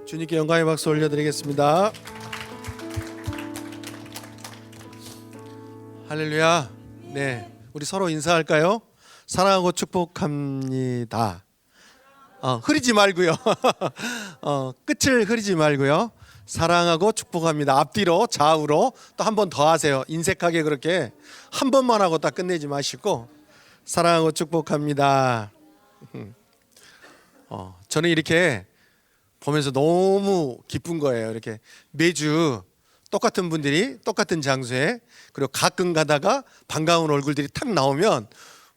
주님께 영광의 박수 올려드리겠습니다. 할렐루야. 네, 우리 서로 인사할까요? 사랑하고 축복합니다. 흐리지 말고요. 끝을 흐리지 말고요. 사랑하고 축복합니다. 앞뒤로 좌우로 또 한 번 더 하세요. 인색하게 그렇게 한 번만 하고 딱 끝내지 마시고 사랑하고 축복합니다. 저는 이렇게 보면서 너무 기쁜 거예요. 이렇게 매주 똑같은 분들이 똑같은 장소에, 그리고 가끔 가다가 반가운 얼굴들이 탁 나오면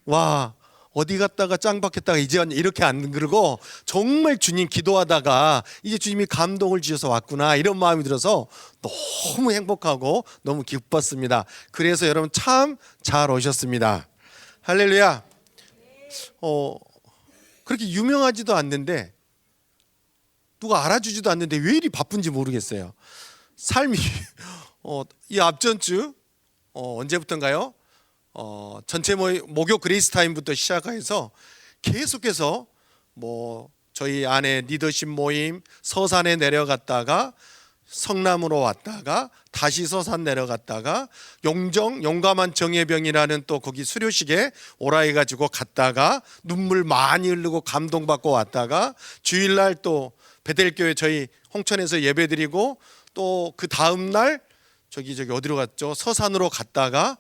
와, 어디 갔다가 짱 박혔다가 이제 왔냐 이렇게 안 그러고 정말 주님 기도하다가 이제 주님이 감동을 주셔서 왔구나 이런 마음이 들어서 너무 행복하고 너무 기뻤습니다. 그래서 여러분 참 잘 오셨습니다. 할렐루야. 그렇게 유명하지도 않는데 누가 알아주지도 않는데 왜 이리 바쁜지 모르겠어요. 삶이 이 앞전주 언제부턴가요? 전체 목요 그레이스 타임부터 시작해서 계속해서 저희 안에 리더십 모임 서산에 내려갔다가 성남으로 왔다가 다시 서산 내려갔다가 용감한 정예병이라는 또 거기 수료식에 오라 해가지고 갔다가 눈물 많이 흐르고 감동받고 왔다가 주일날 또 베델교회 저희 홍천에서 예배드리고 또 그 다음날 저기 어디로 갔죠? 서산으로 갔다가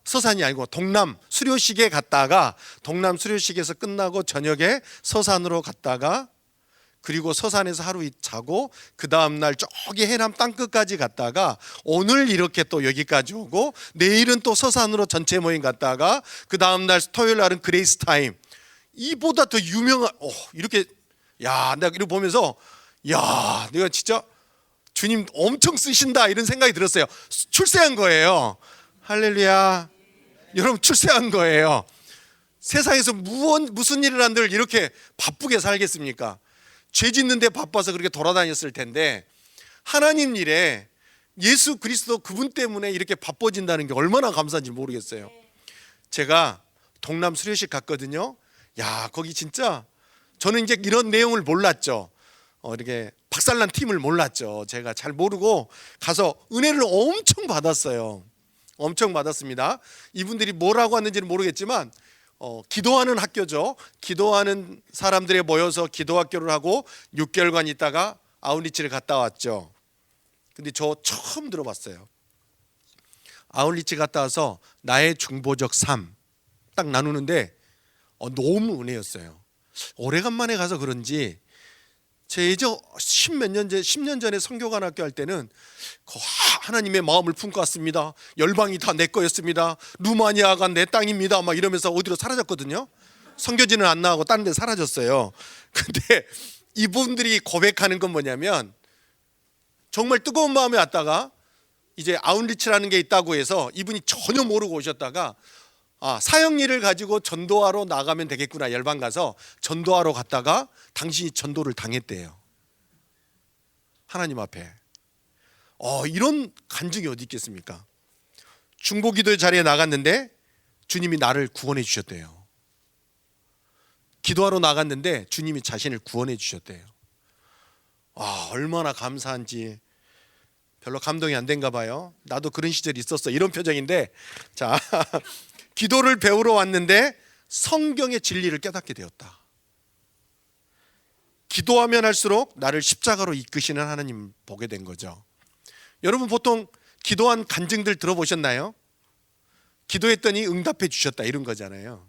서산이 아니고 동남 수료식에 갔다가 동남 수료식에서 끝나고 저녁에 서산으로 갔다가 그리고 서산에서 하루 자고 그 다음날 저기 해남 땅끝까지 갔다가 오늘 이렇게 또 여기까지 오고 내일은 또 서산으로 전체 모임 갔다가 그 다음날 토요일 날은 그레이스 타임. 이보다 더 유명한 이렇게 내가 이렇게 보면서 내가 진짜 주님 엄청 쓰신다 이런 생각이 들었어요. 출세한 거예요. 할렐루야. 여러분 출세한 거예요. 세상에서 무슨 일을 한들 이렇게 바쁘게 살겠습니까? 죄 짓는데 바빠서 그렇게 돌아다녔을 텐데 하나님 일에 예수 그리스도 그분 때문에 이렇게 바빠진다는 게 얼마나 감사한지 모르겠어요. 제가 동남 수료식 갔거든요. 거기 진짜 저는 이제 이런 내용을 몰랐죠. 이렇게 박살난 팀을 몰랐죠. 제가 잘 모르고 가서 은혜를 엄청 받았어요. 엄청 받았습니다. 이분들이 뭐라고 하는지는 모르겠지만 기도하는 학교죠. 기도하는 사람들이 모여서 기도학교를 하고 6개월간 있다가 아웃리치를 갔다 왔죠. 근데 저 처음 들어봤어요. 아웃리치 갔다 와서 나의 중보적 삶 딱 나누는데 너무 은혜였어요. 오래간만에 가서 그런지 제 예전 10년 전에 성교관학교 할 때는 하나님의 마음을 품고 왔습니다. 열방이 다 내 거였습니다. 루마니아가 내 땅입니다. 막 이러면서 어디로 사라졌거든요. 성교지는 안 나가고 다른 데 사라졌어요. 근데 이분들이 고백하는 건 뭐냐면 정말 뜨거운 마음에 왔다가 이제 아웃리치라는 게 있다고 해서 이분이 전혀 모르고 오셨다가 사형리를 가지고 전도하러 나가면 되겠구나. 열방 가서 전도하러 갔다가 당신이 전도를 당했대요. 하나님 앞에. 이런 간증이 어디 있겠습니까? 중보기도의 자리에 나갔는데 주님이 나를 구원해 주셨대요. 기도하러 나갔는데 주님이 자신을 구원해 주셨대요. 얼마나 감사한지. 별로 감동이 안 된가 봐요. 나도 그런 시절이 있었어. 이런 표정인데 자 기도를 배우러 왔는데 성경의 진리를 깨닫게 되었다. 기도하면 할수록 나를 십자가로 이끄시는 하나님 보게 된 거죠. 여러분 보통 기도한 간증들 들어보셨나요? 기도했더니 응답해 주셨다 이런 거잖아요.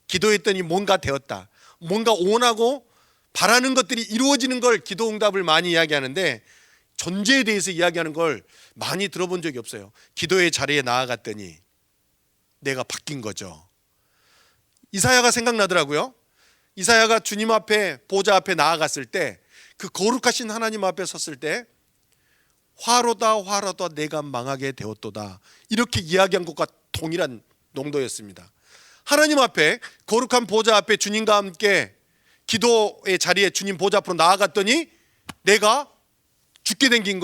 기도했더니 뭔가 되었다. 뭔가 원하고 바라는 것들이 이루어지는 걸 기도 응답을 많이 이야기하는데 존재에 대해서 이야기하는 걸 많이 들어본 적이 없어요. 기도의 자리에 나아갔더니 내가 바뀐 거죠. 이사야가 생각나더라고요. 이사야가 주님 앞에 보좌 앞에 나아갔을 때 그 거룩하신 하나님 앞에 섰을 때 화로다 내가 망하게 되었도다 이렇게 이야기한 것과 동일한 농도였습니다. 하나님 앞에 거룩한 보좌 앞에 주님과 함께 기도의 자리에 주님 보좌 앞으로 나아갔더니 내가 죽게 생긴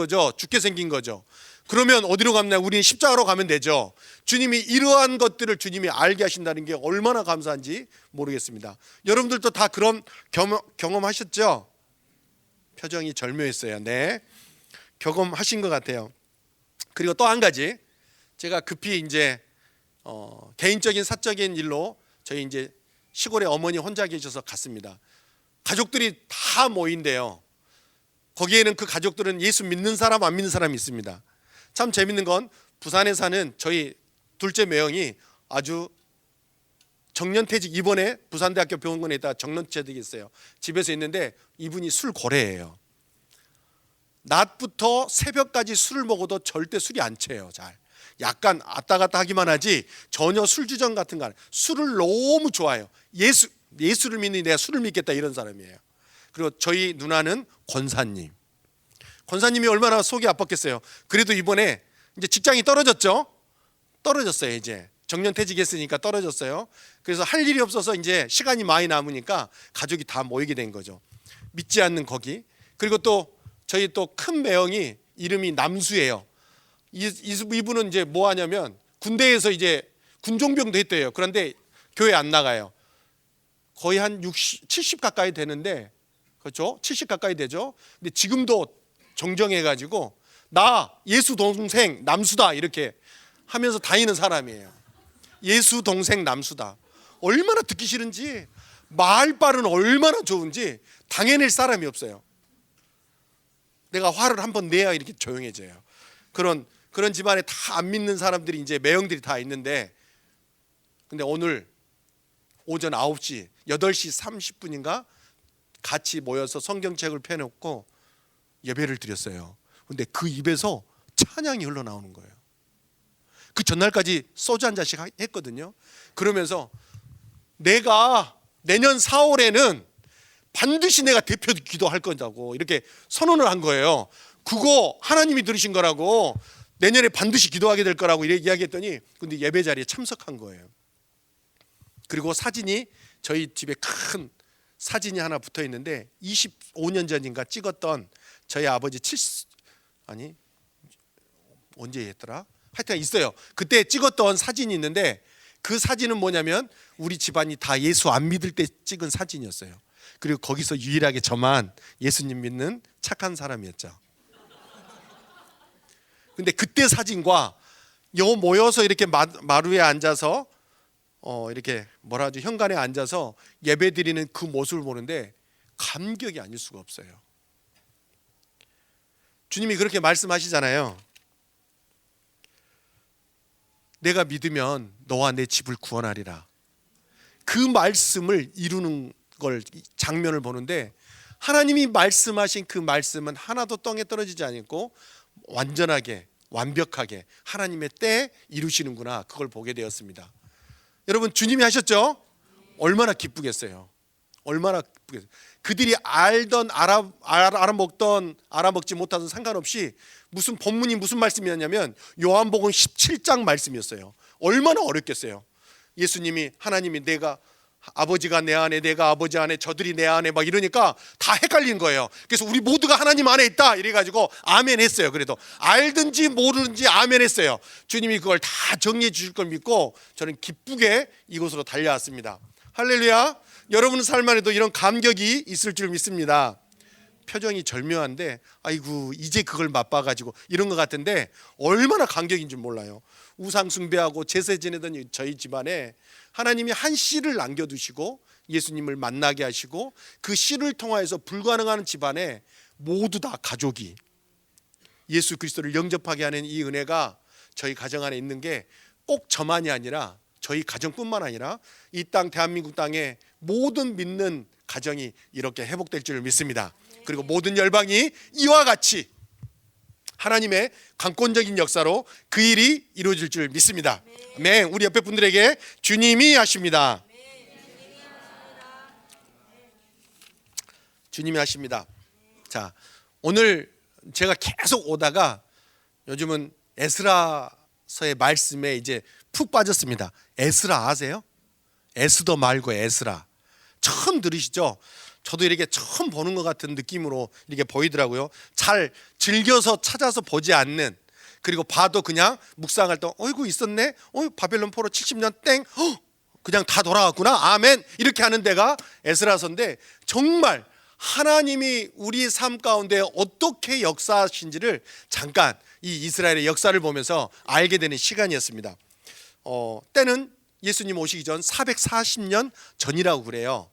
거죠. 그러면 어디로 가면 우리는 십자가로 가면 되죠. 주님이 이러한 것들을 주님이 알게 하신다는 게 얼마나 감사한지 모르겠습니다. 여러분들도 다 그런 경험하셨죠? 표정이 절묘했어요. 네, 경험하신 것 같아요. 그리고 또 한 가지, 제가 급히 이제 개인적인 사적인 일로 저희 이제 시골에 어머니 혼자 계셔서 갔습니다. 가족들이 다 모인대요. 거기에는 그 가족들은 예수 믿는 사람 안 믿는 사람이 있습니다. 참 재밌는 건 부산에 사는 저희 둘째 매형이 아주 정년퇴직, 이번에 부산대학교 병원에 있다가 정년퇴직했어요. 집에서 있는데 이분이 술 고래예요. 낮부터 새벽까지 술을 먹어도 절대 술이 안 취해요. 잘 약간 왔다 갔다 하기만 하지 전혀 술주정 같은 거 안 해요. 술을 너무 좋아해요. 예수를 믿니 내가 술을 믿겠다 이런 사람이에요. 그리고 저희 누나는 권사님이 얼마나 속이 아팠겠어요. 그래도 이번에 이제 직장이 떨어졌어요. 이제 정년퇴직했으니까 떨어졌어요. 그래서 할 일이 없어서 이제 시간이 많이 남으니까 가족이 다 모이게 된 거죠. 믿지 않는 거기. 그리고 또 저희 또 큰 매형이 이름이 남수예요. 이분은 이제 뭐 하냐면 군대에서 이제 군종병도 했대요. 그런데 교회 안 나가요. 거의 한 60, 70 가까이 되는데, 그렇죠? 70 가까이 되죠. 근데 지금도 정정해가지고 나 예수 동생 남수다 이렇게 하면서 다니는 사람이에요. 예수 동생 남수다. 얼마나 듣기 싫은지, 말빨은 얼마나 좋은지 당해낼 사람이 없어요. 내가 화를 한번 내야 이렇게 조용해져요. 그런 집안에 다 안 믿는 사람들이 이제 매형들이 다 있는데, 근데 오늘 오전 9시 8시 30분인가 같이 모여서 성경책을 펴놓고 예배를 드렸어요. 근데 그 입에서 찬양이 흘러나오는 거예요. 그 전날까지 소주 한 잔씩 했거든요. 그러면서 내가 내년 4월에는 반드시 내가 대표 기도할 거라고 이렇게 선언을 한 거예요. 그거 하나님이 들으신 거라고, 내년에 반드시 기도하게 될 거라고 이렇게 이야기했더니, 근데 예배 자리에 참석한 거예요. 그리고 사진이 저희 집에 큰 사진이 하나 붙어 있는데 25년 전인가 찍었던 저희 아버지 언제 했더라? 하여튼 있어요. 그때 찍었던 사진이 있는데, 그 사진은 뭐냐면 우리 집안이 다 예수 안 믿을 때 찍은 사진이었어요. 그리고 거기서 유일하게 저만 예수님 믿는 착한 사람이었죠. 근데 그때 사진과 모여서 이렇게 마루에 앉아서 이렇게 뭐라 하죠, 현관에 앉아서 예배 드리는 그 모습을 보는데 감격이 아닐 수가 없어요. 주님이 그렇게 말씀하시잖아요. 내가 믿으면 너와 내 집을 구원하리라. 그 말씀을 이루는 걸, 장면을 보는데, 하나님이 말씀하신 그 말씀은 하나도 땅에 떨어지지 않고 완전하게 완벽하게 하나님의 때에 이루시는구나, 그걸 보게 되었습니다. 여러분, 주님이 하셨죠? 얼마나 기쁘겠어요. 얼마나 기쁘겠어요. 그들이 알아먹지 못하던 상관없이 무슨 본문이 무슨 말씀이었냐면 요한복음 17장 말씀이었어요. 얼마나 어렵겠어요. 예수님이, 하나님이 내가 아버지가 내 안에, 내가 아버지 안에, 저들이 내 안에 막 이러니까 다 헷갈리는 거예요. 그래서 우리 모두가 하나님 안에 있다 이래가지고 아멘 했어요. 그래도 알든지 모르든지 아멘 했어요. 주님이 그걸 다 정리해 주실 걸 믿고 저는 기쁘게 이곳으로 달려왔습니다. 할렐루야. 여러분 삶 안에도 이런 감격이 있을 줄 믿습니다. 표정이 절묘한데, 아이고 이제 그걸 맛봐가지고 이런 것 같은데 얼마나 감격인 줄 몰라요. 우상 숭배하고 제사 지내던 저희 집안에 하나님이 한 씨를 남겨두시고 예수님을 만나게 하시고, 그 씨를 통하여서 불가능한 집안에 모두 다 가족이 예수 그리스도를 영접하게 하는 이 은혜가 저희 가정 안에 있는 게 꼭 저만이 아니라 저희 가정뿐만 아니라 이 땅 대한민국 땅에 모든 믿는 가정이 이렇게 회복될 줄 믿습니다. 그리고 모든 열방이 이와 같이 하나님의 강권적인 역사로 그 일이 이루어질 줄 믿습니다. 아멘. 우리 옆에 분들에게 주님이 하십니다. 주님이 하십니다. 자, 오늘 제가 계속 오다가 요즘은 에스라서의 말씀에 이제 푹 빠졌습니다. 에스라 아세요? 에스더 말고 에스라. 처음 들으시죠? 저도 이렇게 처음 보는 것 같은 느낌으로 이렇게 보이더라고요. 잘 즐겨서 찾아서 보지 않는, 그리고 봐도 그냥 묵상할 때 어이구 있었네, 바벨론 포로 70년 땡, 그냥 다 돌아갔구나, 아멘, 이렇게 하는 데가 에스라서인데, 정말 하나님이 우리 삶 가운데 어떻게 역사하신지를 잠깐 이 이스라엘의 역사를 보면서 알게 되는 시간이었습니다. 때는 예수님 오시기 전 440년 전이라고 그래요.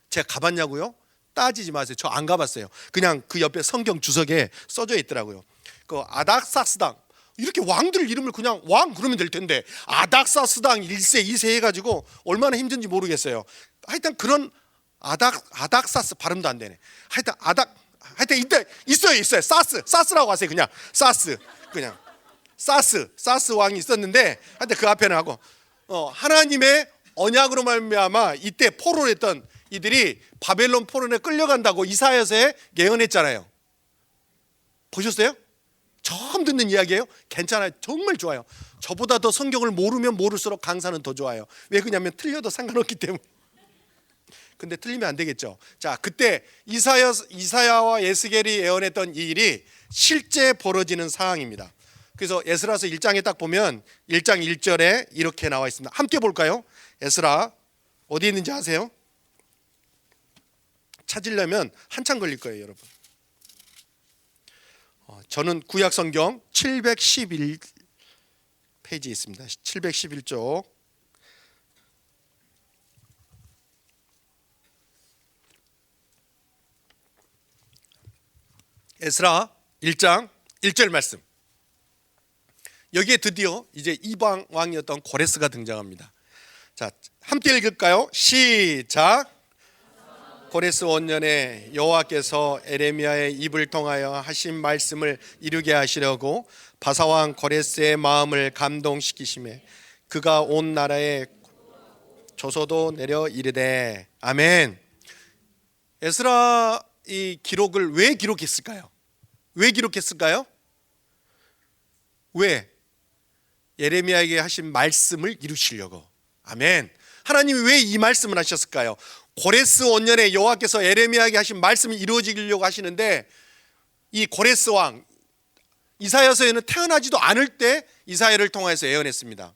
제가 가봤냐고요? 따지지 마세요. 저 안 가봤어요. 그냥 그 옆에 성경 주석에 써져 있더라고요. 그 아닥사스당, 이렇게 왕들 이름을 그냥 왕 그러면 될 텐데 아닥사스당 1세 2세 해가지고 얼마나 힘든지 모르겠어요. 하여튼 그런 아닥사스 발음도 안 되네. 하여튼 이때 있어요. 사스라고 하세요. 그냥 사스 왕이 있었는데 하여튼 그 앞에는 하고 하나님의 언약으로 말미암아 이때 포로를 했던 이들이 바벨론 포로에 끌려간다고 이사야서에 예언했잖아요. 보셨어요? 처음 듣는 이야기예요? 괜찮아요. 정말 좋아요. 저보다 더 성경을 모르면 모를수록 강사는 더 좋아요. 왜 그러냐면 틀려도 상관없기 때문에. 근데 틀리면 안 되겠죠. 자, 그때 이사야와 에스겔이 예언했던 이 일이 실제 벌어지는 상황입니다. 그래서 에스라서 1장에 딱 보면 1장 1절에 이렇게 나와 있습니다. 함께 볼까요? 에스라 어디 있는지 아세요? 찾으려면 한참 걸릴 거예요, 여러분. 저는 구약 성경 711페이지에 있습니다. 711쪽. 에스라 1장 1절 말씀. 여기에 드디어 이제 이방 왕이었던 고레스가 등장합니다. 자, 함께 읽을까요? 시작. 고레스 원년에 여호와께서 에레미야의 입을 통하여 하신 말씀을 이루게 하시려고 바사왕 고레스의 마음을 감동시키시매 그가 온 나라에 조서도 내려 이르되. 아멘. 에스라 이 기록을 왜 기록했을까요? 왜? 예레미야에게 하신 말씀을 이루시려고. 아멘. 하나님이 왜 이 말씀을 하셨을까요? 고레스 원년에 여호와께서 에레미야에게 하신 말씀이 이루어지려고 하시는데 이 고레스 왕 이사야서에는 태어나지도 않을 때 이사야를 통해서 예언했습니다.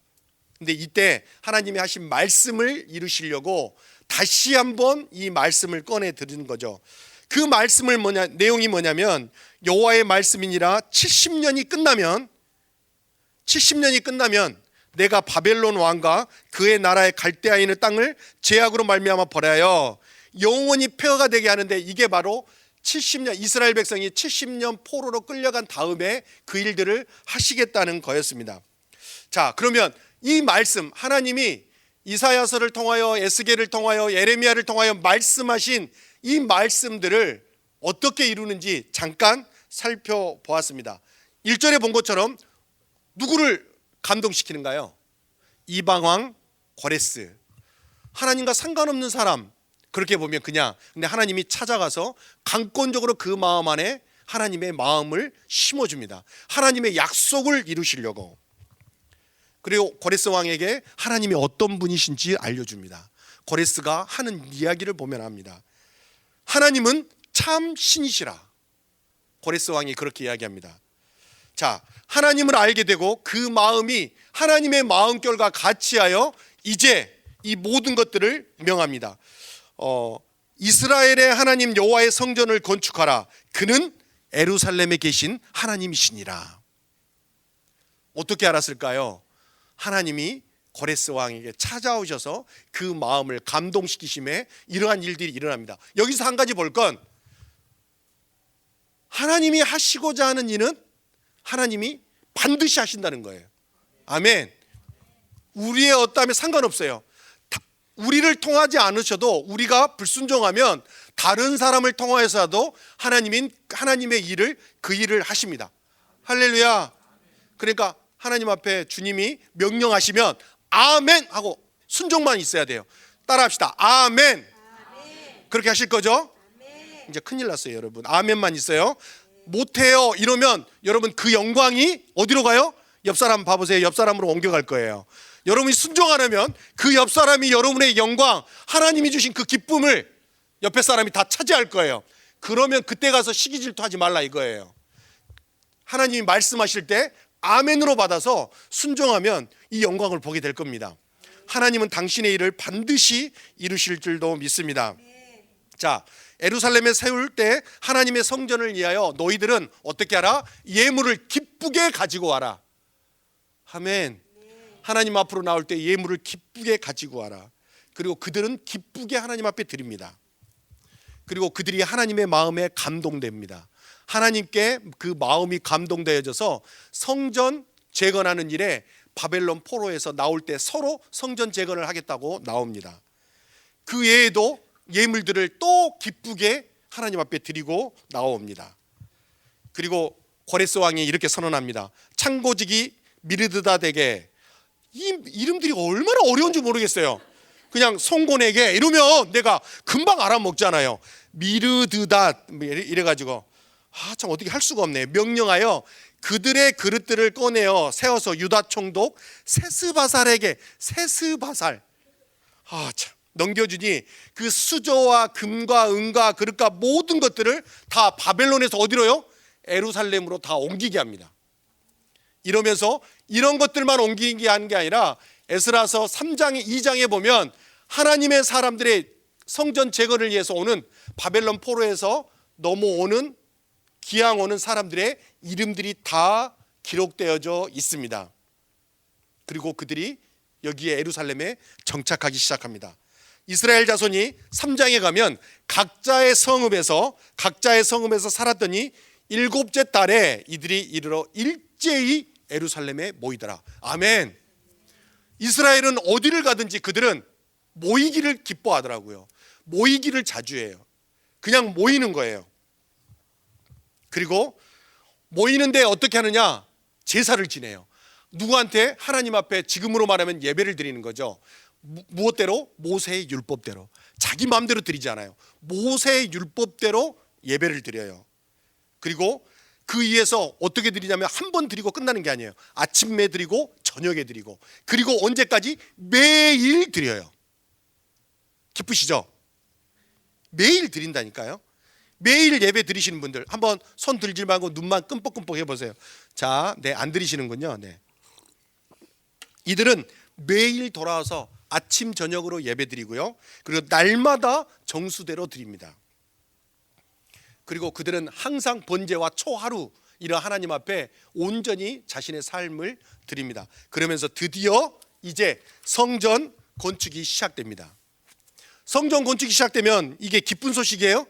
근데 이때 하나님이 하신 말씀을 이루시려고 다시 한번 이 말씀을 꺼내 드리는 거죠. 그 말씀을 내용이 뭐냐면 여호와의 말씀이니라 70년이 끝나면 내가 바벨론 왕과 그의 나라의 갈대아에 있는 땅을 제약으로 말미암아 벌하여 영원히 폐허가 되게 하는데, 이게 바로 70년 이스라엘 백성이 70년 포로로 끌려간 다음에 그 일들을 하시겠다는 거였습니다. 자, 그러면 이 말씀, 하나님이 이사야서를 통하여 에스겔을 통하여 예레미야를 통하여 말씀하신 이 말씀들을 어떻게 이루는지 잠깐 살펴보았습니다. 1절에 본 것처럼 누구를 감동시키는가요? 이방왕 고레스, 하나님과 상관없는 사람, 그렇게 보면 그냥, 근데 하나님이 찾아가서 강권적으로 그 마음 안에 하나님의 마음을 심어줍니다. 하나님의 약속을 이루시려고. 그리고 고레스 왕에게 하나님이 어떤 분이신지 알려줍니다. 고레스가 하는 이야기를 보면 압니다. 하나님은 참 신이시라. 고레스 왕이 그렇게 이야기합니다. 자, 하나님을 알게 되고 그 마음이 하나님의 마음결과 같이 하여 이제 이 모든 것들을 명합니다. 이스라엘의 하나님 여호와의 성전을 건축하라. 그는 예루살렘에 계신 하나님이시니라. 어떻게 알았을까요? 하나님이 고레스 왕에게 찾아오셔서 그 마음을 감동시키심에 이러한 일들이 일어납니다. 여기서 한 가지 볼 건, 하나님이 하시고자 하는 일은 하나님이 반드시 하신다는 거예요. 아멘. 우리의 어떠함에 상관없어요. 우리를 통하지 않으셔도, 우리가 불순종하면 다른 사람을 통하여서라도 하나님의 일을, 그 일을 하십니다. 할렐루야. 그러니까 하나님 앞에 주님이 명령하시면 아멘 하고 순종만 있어야 돼요. 따라합시다. 아멘. 그렇게 하실 거죠? 이제 큰일 났어요, 여러분. 아멘만 있어요. 못해요 이러면 여러분 그 영광이 어디로 가요? 옆 사람 봐보세요. 옆 사람으로 옮겨갈 거예요. 여러분이 순종 안 하면 그 옆 사람이 여러분의 영광, 하나님이 주신 그 기쁨을 옆에 사람이 다 차지할 거예요. 그러면 그때 가서 시기 질투하지 말라 이거예요. 하나님이 말씀하실 때 아멘으로 받아서 순종하면 이 영광을 보게 될 겁니다. 하나님은 당신의 일을 반드시 이루실 줄도 믿습니다. 자, 예루살렘에 세울 때 하나님의 성전을 위하여 너희들은 어떻게 하라? 예물을 기쁘게 가지고 와라. 아멘. 하나님 앞으로 나올 때 예물을 기쁘게 가지고 와라. 그리고 그들은 기쁘게 하나님 앞에 드립니다. 그리고 그들이 하나님의 마음에 감동됩니다. 하나님께 그 마음이 감동되어져서 성전 재건하는 일에 바벨론 포로에서 나올 때 서로 성전 재건을 하겠다고 나옵니다. 그 외에도 예물들을 또 기쁘게 하나님 앞에 드리고 나옵니다. 그리고 고레스 왕이 이렇게 선언합니다. 창고지기 미르드닷에게, 이 이름들이 얼마나 어려운지 모르겠어요. 그냥 송곤에게 이러면 내가 금방 알아먹잖아요. 미르드닷 이래가지고 참 어떻게 할 수가 없네. 명령하여 그들의 그릇들을 꺼내어 세워서 유다 총독 세스바살에게, 세스바살 참 넘겨주니 그 수저와 금과 은과 그릇과 모든 것들을 다 바벨론에서 어디로요? 예루살렘으로 다 옮기게 합니다. 이러면서 이런 것들만 옮기게 하는 게 아니라 에스라서 3장 2장에 보면 하나님의 사람들의 성전 재건을 위해서 오는 바벨론 포로에서 넘어오는 기항 오는 사람들의 이름들이 다 기록되어져 있습니다. 그리고 그들이 여기에 예루살렘에 정착하기 시작합니다. 이스라엘 자손이 3장에 가면 각자의 성읍에서 살았더니 7째 달에 이들이 이르러 일제히 예루살렘에 모이더라. 아멘. 이스라엘은 어디를 가든지 그들은 모이기를 기뻐하더라고요. 모이기를 자주 해요. 그냥 모이는 거예요. 그리고 모이는데 어떻게 하느냐? 제사를 지내요. 누구한테? 하나님 앞에 지금으로 말하면 예배를 드리는 거죠. 무엇대로? 모세의 율법대로. 자기 마음대로 드리지 않아요. 모세의 율법대로 예배를 드려요. 그리고 그 위에서 어떻게 드리냐면 한 번 드리고 끝나는 게 아니에요. 아침에 드리고 저녁에 드리고, 그리고 언제까지? 매일 드려요. 기쁘시죠? 매일 드린다니까요. 매일 예배 드리시는 분들 한번 손 들지 말고 눈만 끔뻑끔뻑 해보세요. 자, 안 드리시는군요. 이들은 매일 돌아와서 아침 저녁으로 예배 드리고요. 그리고 날마다 정수대로 드립니다. 그리고 그들은 항상 번제와 초하루 이런 하나님 앞에 온전히 자신의 삶을 드립니다. 그러면서 드디어 이제 성전 건축이 시작됩니다. 성전 건축이 시작되면 이게 기쁜 소식이에요.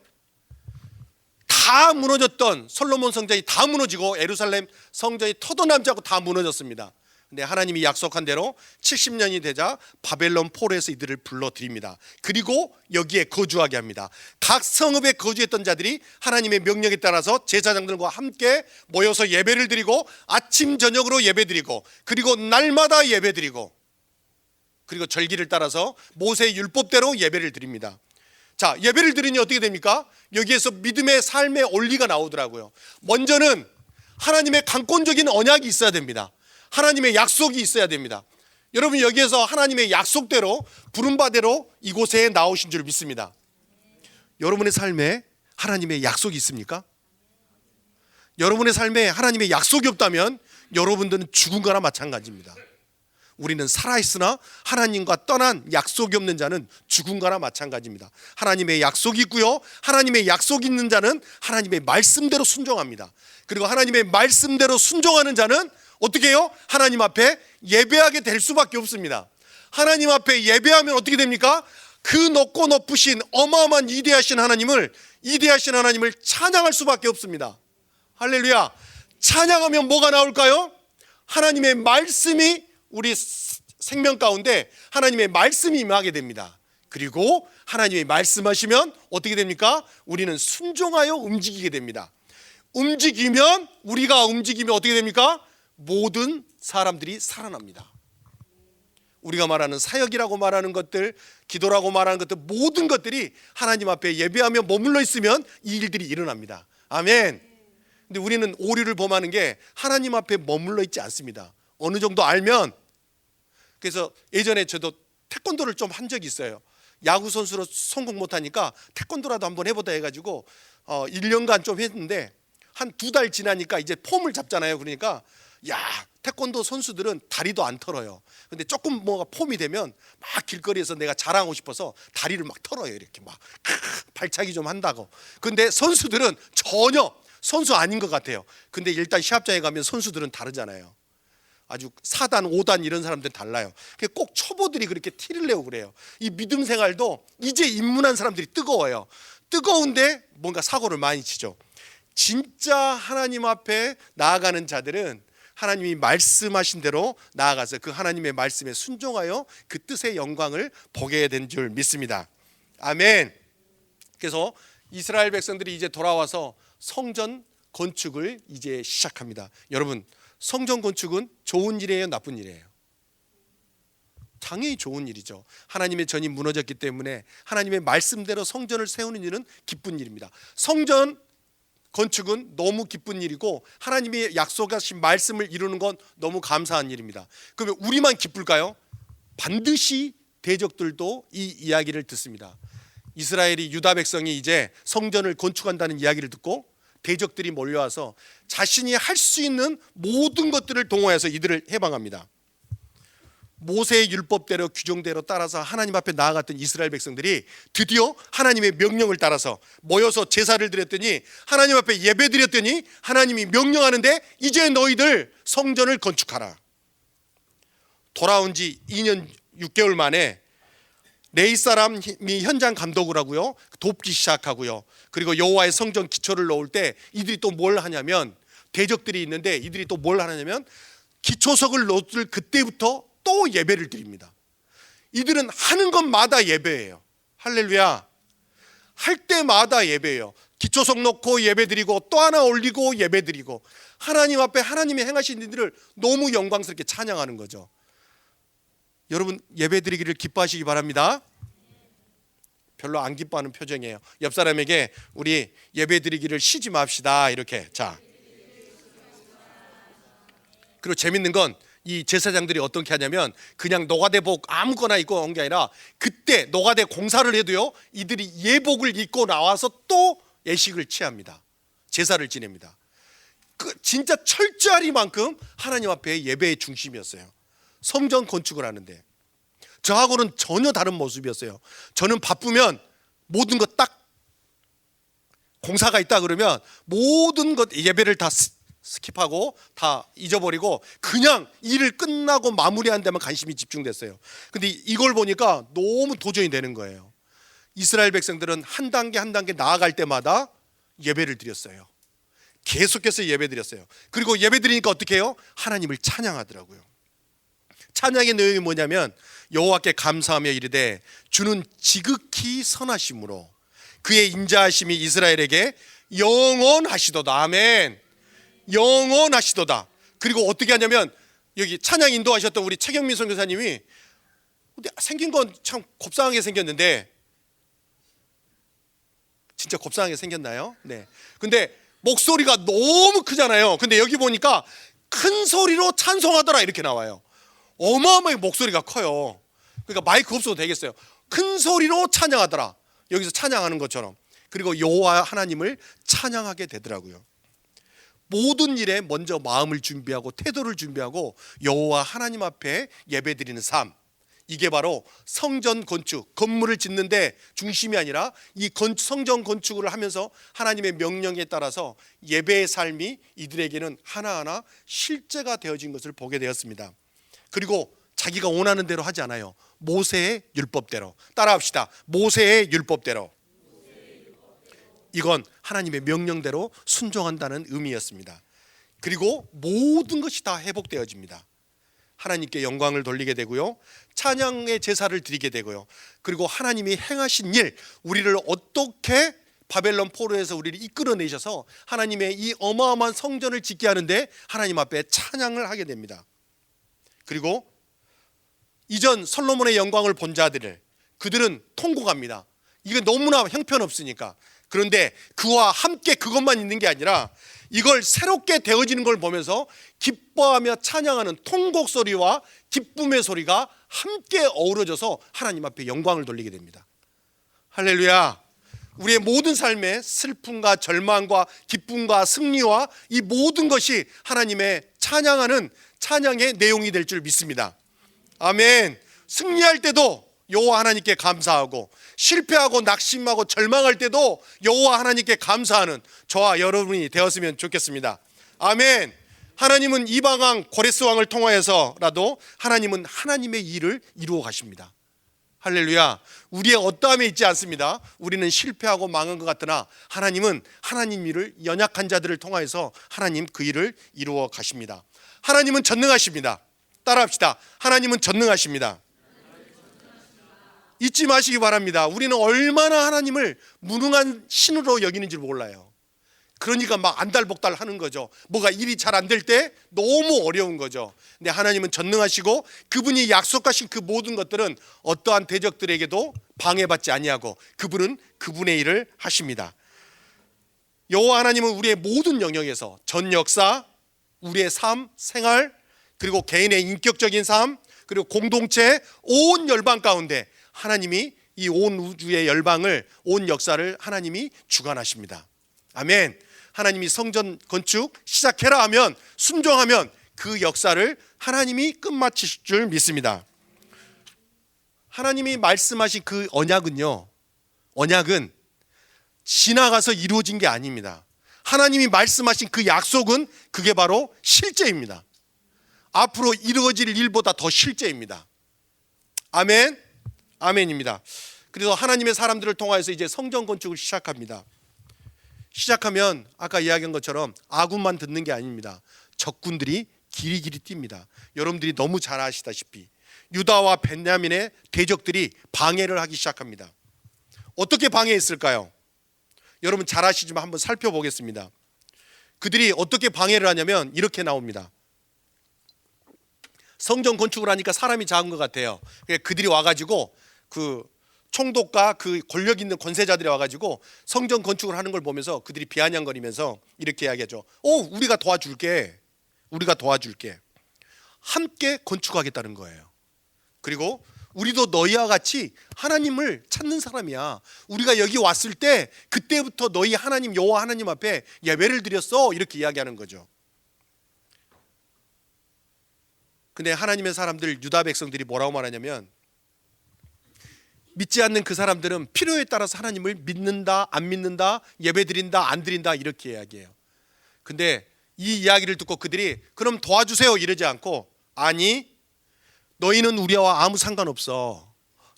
다 무너졌던 솔로몬 성전이 다 무너지고 예루살렘 성전이 터도남지 않고 다 무너졌습니다. 근데 하나님이 약속한 대로 70년이 되자 바벨론 포로에서 이들을 불러들입니다. 그리고 여기에 거주하게 합니다. 각 성읍에 거주했던 자들이 하나님의 명령에 따라서 제사장들과 함께 모여서 예배를 드리고 아침 저녁으로 예배 드리고, 그리고 날마다 예배 드리고, 그리고 절기를 따라서 모세의 율법대로 예배를 드립니다. 자, 예배를 드리니 어떻게 됩니까? 여기에서 믿음의 삶의 원리가 나오더라고요. 먼저는 하나님의 강권적인 언약이 있어야 됩니다. 하나님의 약속이 있어야 됩니다. 여러분, 여기에서 하나님의 약속대로 부름바대로 이곳에 나오신 줄 믿습니다. 여러분의 삶에 하나님의 약속이 있습니까? 여러분의 삶에 하나님의 약속이 없다면 여러분들은 죽은 거나 마찬가지입니다. 우리는 살아있으나 하나님과 떠난 약속이 없는 자는 죽은 거나 마찬가지입니다. 하나님의 약속이 있고요, 하나님의 약속이 있는 자는 하나님의 말씀대로 순종합니다. 그리고 하나님의 말씀대로 순종하는 자는 어떻게 해요? 하나님 앞에 예배하게 될 수밖에 없습니다. 하나님 앞에 예배하면 어떻게 됩니까? 그 높고 높으신 어마어마한 위대하신 하나님을 찬양할 수밖에 없습니다. 할렐루야. 찬양하면 뭐가 나올까요? 하나님의 말씀이 우리 생명 가운데 하나님의 말씀이 임하게 됩니다. 그리고 하나님의 말씀하시면 어떻게 됩니까? 우리는 순종하여 움직이게 됩니다. 우리가 움직이면 어떻게 됩니까? 모든 사람들이 살아납니다. 우리가 말하는 사역이라고 말하는 것들, 기도라고 말하는 것들, 모든 것들이 하나님 앞에 예배하며 머물러 있으면 이 일들이 일어납니다. 아멘. 근데 우리는 오류를 범하는 게 하나님 앞에 머물러 있지 않습니다. 어느 정도 알면. 그래서 예전에 저도 태권도를 좀 한 적이 있어요. 야구 선수로 성공 못하니까 태권도라도 한번 해보다 해가지고 1년간 좀 했는데 한 2달 지나니까 이제 폼을 잡잖아요. 그러니까 야, 태권도 선수들은 다리도 안 털어요. 근데 조금 뭐가 폼이 되면 막 길거리에서 내가 자랑하고 싶어서 다리를 막 털어요. 이렇게 막 발차기 좀 한다고. 근데 선수들은 전혀 선수 아닌 것 같아요. 근데 일단 시합장에 가면 선수들은 다르잖아요. 아주 4단, 5단 이런 사람들은 달라요. 꼭 초보들이 그렇게 티를 내고 그래요. 이 믿음 생활도 이제 입문한 사람들이 뜨거워요. 뜨거운데 뭔가 사고를 많이 치죠. 진짜 하나님 앞에 나아가는 자들은 하나님이 말씀하신 대로 나아가서 그 하나님의 말씀에 순종하여 그 뜻의 영광을 보게 된 줄 믿습니다. 아멘. 그래서 이스라엘 백성들이 이제 돌아와서 성전 건축을 이제 시작합니다. 여러분, 성전 건축은 좋은 일이에요, 나쁜 일이에요? 당연히 좋은 일이죠. 하나님의 전이 무너졌기 때문에 하나님의 말씀대로 성전을 세우는 일은 기쁜 일입니다. 성전 건축은 너무 기쁜 일이고 하나님이 약속하신 말씀을 이루는 건 너무 감사한 일입니다. 그러면 우리만 기쁠까요? 반드시 대적들도 이 이야기를 듣습니다. 이스라엘이, 유다 백성이 이제 성전을 건축한다는 이야기를 듣고 대적들이 몰려와서 자신이 할 수 있는 모든 것들을 동원해서 이들을 해방합니다. 모세의 율법대로 규정대로 따라서 하나님 앞에 나아갔던 이스라엘 백성들이 드디어 하나님의 명령을 따라서 모여서 제사를 드렸더니, 하나님 앞에 예배 드렸더니 하나님이 명령하는데 이제 너희들 성전을 건축하라. 돌아온 지 2년 6개월 만에 레위 사람이 현장 감독을 하고요, 돕기 시작하고요. 그리고 여호와의 성전 기초를 놓을 때 이들이 또 뭘 하냐면, 대적들이 있는데 이들이 또 뭘 하냐면 기초석을 놓을 그때부터 또 예배를 드립니다. 이들은 하는 것마다 예배예요. 할렐루야. 할 때마다 예배예요. 기초석 놓고 예배 드리고 또 하나 올리고 예배 드리고, 하나님 앞에 하나님이 행하신 일들을 너무 영광스럽게 찬양하는 거죠. 여러분, 예배 드리기를 기뻐하시기 바랍니다. 별로 안 기뻐하는 표정이에요. 옆 사람에게 우리 예배 드리기를 쉬지 맙시다, 이렇게. 자, 그리고 재밌는 건 이 제사장들이 어떻게 하냐면 그냥 노가대복 아무거나 입고 온 게 아니라 그때 노가대 공사를 해도요, 이들이 예복을 입고 나와서 또 예식을 취합니다. 제사를 지냅니다. 그 진짜 철저하리만큼 하나님 앞에 예배의 중심이었어요. 성전 건축을 하는데 저하고는 전혀 다른 모습이었어요. 저는 바쁘면 모든 것 딱 공사가 있다 그러면 모든 것 예배를 다 스킵하고 다 잊어버리고 그냥 일을 끝나고 마무리한 데만 관심이 집중됐어요. 근데 이걸 보니까 너무 도전이 되는 거예요. 이스라엘 백성들은 한 단계 한 단계 나아갈 때마다 예배를 드렸어요. 계속해서 예배 드렸어요. 그리고 예배 드리니까 어떻게 해요? 하나님을 찬양하더라고요. 찬양의 내용이 뭐냐면, 여호와께 감사하며 이르되 주는 지극히 선하심으로 그의 인자하심이 이스라엘에게 영원하시도다. 아멘. 영원하시도다. 그리고 어떻게 하냐면, 여기 찬양 인도하셨던 우리 최경민 선교사님이 생긴 건 참 곱상하게 생겼는데, 진짜 곱상하게 생겼나요? 네. 근데 목소리가 너무 크잖아요. 근데 여기 보니까 큰 소리로 찬송하더라 이렇게 나와요. 어마어마하게 목소리가 커요. 그러니까 마이크 없어도 되겠어요. 큰 소리로 찬양하더라. 여기서 찬양하는 것처럼. 그리고 여호와 하나님을 찬양하게 되더라고요. 모든 일에 먼저 마음을 준비하고 태도를 준비하고 여호와 하나님 앞에 예배드리는 삶, 이게 바로 성전 건축, 건물을 짓는데 중심이 아니라 이 성전 건축을 하면서 하나님의 명령에 따라서 예배의 삶이 이들에게는 하나하나 실제가 되어진 것을 보게 되었습니다. 그리고 자기가 원하는 대로 하지 않아요. 모세의 율법대로. 따라합시다. 모세의 율법대로. 이건 하나님의 명령대로 순종한다는 의미였습니다. 그리고 모든 것이 다 회복되어집니다. 하나님께 영광을 돌리게 되고요, 찬양의 제사를 드리게 되고요, 그리고 하나님이 행하신 일, 우리를 어떻게 바벨론 포로에서 우리를 이끌어내셔서 하나님의 이 어마어마한 성전을 짓게 하는데 하나님 앞에 찬양을 하게 됩니다. 그리고 이전 솔로몬의 영광을 본 자들을, 그들은 통곡합니다. 이게 너무나 형편없으니까. 그런데 그와 함께 그것만 있는 게 아니라 이걸 새롭게 되어지는 걸 보면서 기뻐하며 찬양하는 통곡 소리와 기쁨의 소리가 함께 어우러져서 하나님 앞에 영광을 돌리게 됩니다. 할렐루야. 우리의 모든 삶의 슬픔과 절망과 기쁨과 승리와 이 모든 것이 하나님의 찬양하는 찬양의 내용이 될 줄 믿습니다. 아멘. 승리할 때도 여호와 하나님께 감사하고, 실패하고 낙심하고 절망할 때도 여호와 하나님께 감사하는 저와 여러분이 되었으면 좋겠습니다. 아멘. 하나님은 이방 왕 고레스 왕을 통하여서라도 하나님은 하나님의 일을 이루어 가십니다. 할렐루야. 우리의 어떠함에 있지 않습니다. 우리는 실패하고 망한 것 같으나 하나님은 하나님 일을 연약한 자들을 통하여서 하나님 그 일을 이루어 가십니다. 하나님은 전능하십니다. 따라합시다. 하나님은 전능하십니다. 잊지 마시기 바랍니다. 우리는 얼마나 하나님을 무능한 신으로 여기는지 몰라요. 그러니까 막 안달복달 하는 거죠. 뭐가 일이 잘 안 될 때 너무 어려운 거죠. 근데 하나님은 전능하시고 그분이 약속하신 그 모든 것들은 어떠한 대적들에게도 방해받지 아니하고 그분은 그분의 일을 하십니다. 여호와 하나님은 우리의 모든 영역에서 전 역사, 우리의 삶, 생활, 그리고 개인의 인격적인 삶, 그리고 공동체, 온 열방 가운데 하나님이 이 온 우주의 열방을, 온 역사를 하나님이 주관하십니다. 아멘. 하나님이 성전 건축 시작해라 하면, 순종하면 그 역사를 하나님이 끝마치실 줄 믿습니다. 하나님이 말씀하신 그 언약은 지나가서 이루어진 게 아닙니다. 하나님이 말씀하신 그 약속은 그게 바로 실제입니다. 앞으로 이루어질 일보다 더 실제입니다. 아멘. 아멘입니다. 그래서 하나님의 사람들을 통하여서 이제 성전 건축을 시작합니다. 시작하면 아까 이야기한 것처럼 아군만 듣는 게 아닙니다. 적군들이 길이길이 뜁니다. 여러분들이 너무 잘 아시다시피 유다와 베냐민의 대적들이 방해를 하기 시작합니다. 어떻게 방해했을까요? 여러분 잘 아시지만 한번 살펴보겠습니다. 그들이 어떻게 방해를 하냐면 이렇게 나옵니다. 성전 건축을 하니까 사람이 작은 것 같아요. 그들이 와가지고 그 총독과 그 권력 있는 권세자들이 와가지고 성전 건축을 하는 걸 보면서 그들이 비아냥거리면서 이렇게 이야기하죠. 우리가 도와줄게. 함께 건축하겠다는 거예요. 그리고 우리도 너희와 같이 하나님을 찾는 사람이야. 우리가 여기 왔을 때 그때부터 너희 하나님 여호와 하나님 앞에 예배를 드렸어. 이렇게 이야기하는 거죠. 근데 하나님의 사람들, 유다 백성들이 뭐라고 말하냐면, 믿지 않는 그 사람들은 필요에 따라서 하나님을 믿는다, 안 믿는다, 예배 드린다, 안 드린다 이렇게 이야기해요. 근데 이 이야기를 듣고 그들이 그럼 도와주세요 이러지 않고, 아니 너희는 우리와 아무 상관없어.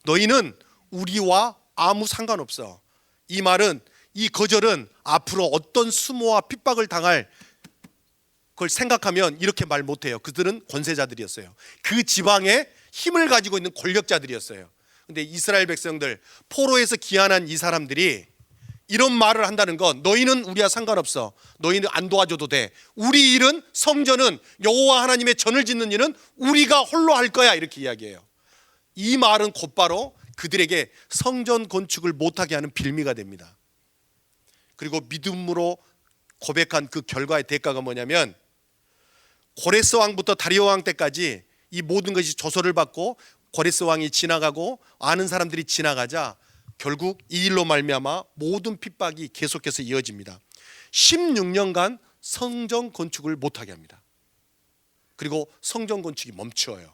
너희는 우리와 아무 상관없어. 이 말은, 이 거절은 앞으로 어떤 수모와 핍박을 당할 그걸 생각하면 이렇게 말 못해요. 그들은 권세자들이었어요. 그 지방에 힘을 가지고 있는 권력자들이었어요. 근데 이스라엘 백성들, 포로에서 귀환한 이 사람들이 이런 말을 한다는 건, 너희는 우리와 상관없어. 너희는 안 도와줘도 돼. 우리 일은, 성전은, 여호와 하나님의 전을 짓는 일은 우리가 홀로 할 거야 이렇게 이야기해요. 이 말은 곧바로 그들에게 성전 건축을 못하게 하는 빌미가 됩니다. 그리고 믿음으로 고백한 그 결과의 대가가 뭐냐면, 고레스 왕부터 다리오 왕 때까지 이 모든 것이 조서를 받고 고레스 왕이 지나가고 아는 사람들이 지나가자 결국 이 일로 말미암아 모든 핍박이 계속해서 이어집니다. 16년간 성전 건축을 못하게 합니다. 그리고 성전 건축이 멈춰요.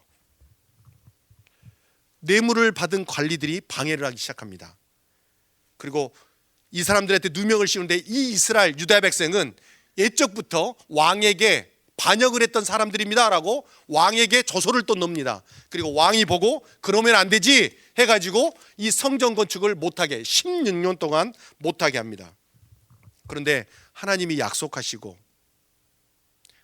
뇌물을 받은 관리들이 방해를 하기 시작합니다. 그리고 이 사람들한테 누명을 씌우는데, 이 이스라엘 유다 백성은 옛적부터 왕에게 반역을 했던 사람들입니다 라고 왕에게 조서를 또 넣습니다. 그리고 왕이 보고 그러면 안 되지 해가지고 이 성전 건축을 못하게, 16년 동안 못하게 합니다. 그런데 하나님이 약속하시고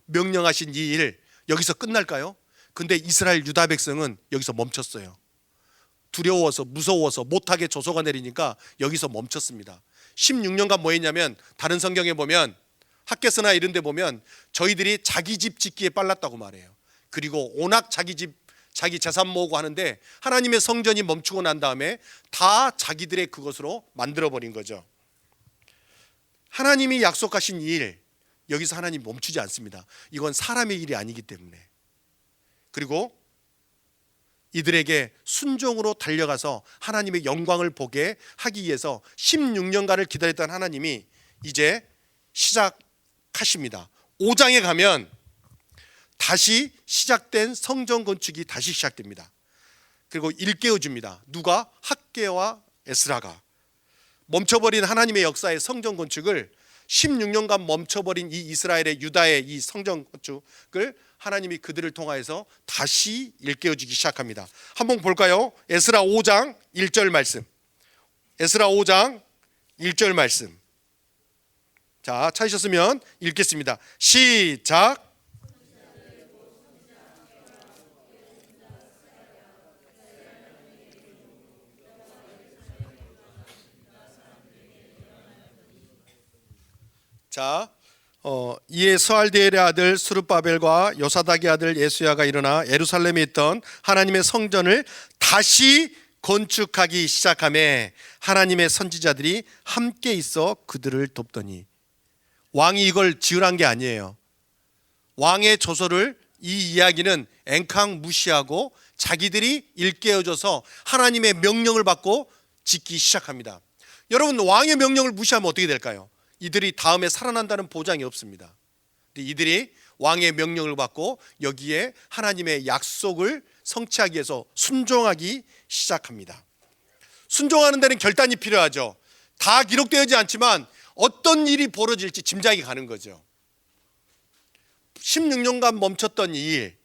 명령하신 이 일 여기서 끝날까요? 근데 이스라엘 유다 백성은 여기서 멈췄어요. 두려워서, 무서워서 못하게 조서가 내리니까 여기서 멈췄습니다. 16년간 뭐 했냐면, 다른 성경에 보면, 학개서나 이런 데 보면 저희들이 자기 집 짓기에 빨랐다고 말해요. 그리고 워낙 자기 집, 자기 재산 모으고 하는데 하나님의 성전이 멈추고 난 다음에 다 자기들의 그것으로 만들어버린 거죠. 하나님이 약속하신 일, 여기서 하나님 멈추지 않습니다. 이건 사람의 일이 아니기 때문에. 그리고 이들에게 순종으로 달려가서 하나님의 영광을 보게 하기 위해서 16년간을 기다렸던 하나님이 이제 시작하십니다. 5장에 가면 다시 시작된 성전 건축이 다시 시작됩니다. 그리고 일깨워 줍니다. 누가? 학개와 에스라가. 멈춰버린 하나님의 역사의 성전 건축을 16년간 멈춰버린 이 이스라엘의 유다의 이 성전 건축을 하나님이 그들을 통하여서 다시 일깨워 주기 시작합니다. 한번 볼까요? 에스라 5장 1절 말씀. 에스라 5장 1절 말씀. 자, 찾으셨으면 읽겠습니다. 시작. 자, 이에 스알디엘의 아들 스룹바벨과 요사닥의 아들 예수야가 일어나 예루살렘에 있던 하나님의 성전을 다시 건축하기 시작하며 하나님의 선지자들이 함께 있어 그들을 돕더니. 왕이 이걸 지으란 게 아니에요. 왕의 조서를, 이 이야기는 앵캉 무시하고 자기들이 일깨워져서 하나님의 명령을 받고 짓기 시작합니다. 여러분, 왕의 명령을 무시하면 어떻게 될까요? 이들이 다음에 살아난다는 보장이 없습니다. 이들이 왕의 명령을 받고 여기에 하나님의 약속을 성취하기 위해서 순종하기 시작합니다. 순종하는 데는 결단이 필요하죠. 다 기록되어지지 않지만 어떤 일이 벌어질지 짐작이 가는 거죠. 16년간 멈췄던 이 일,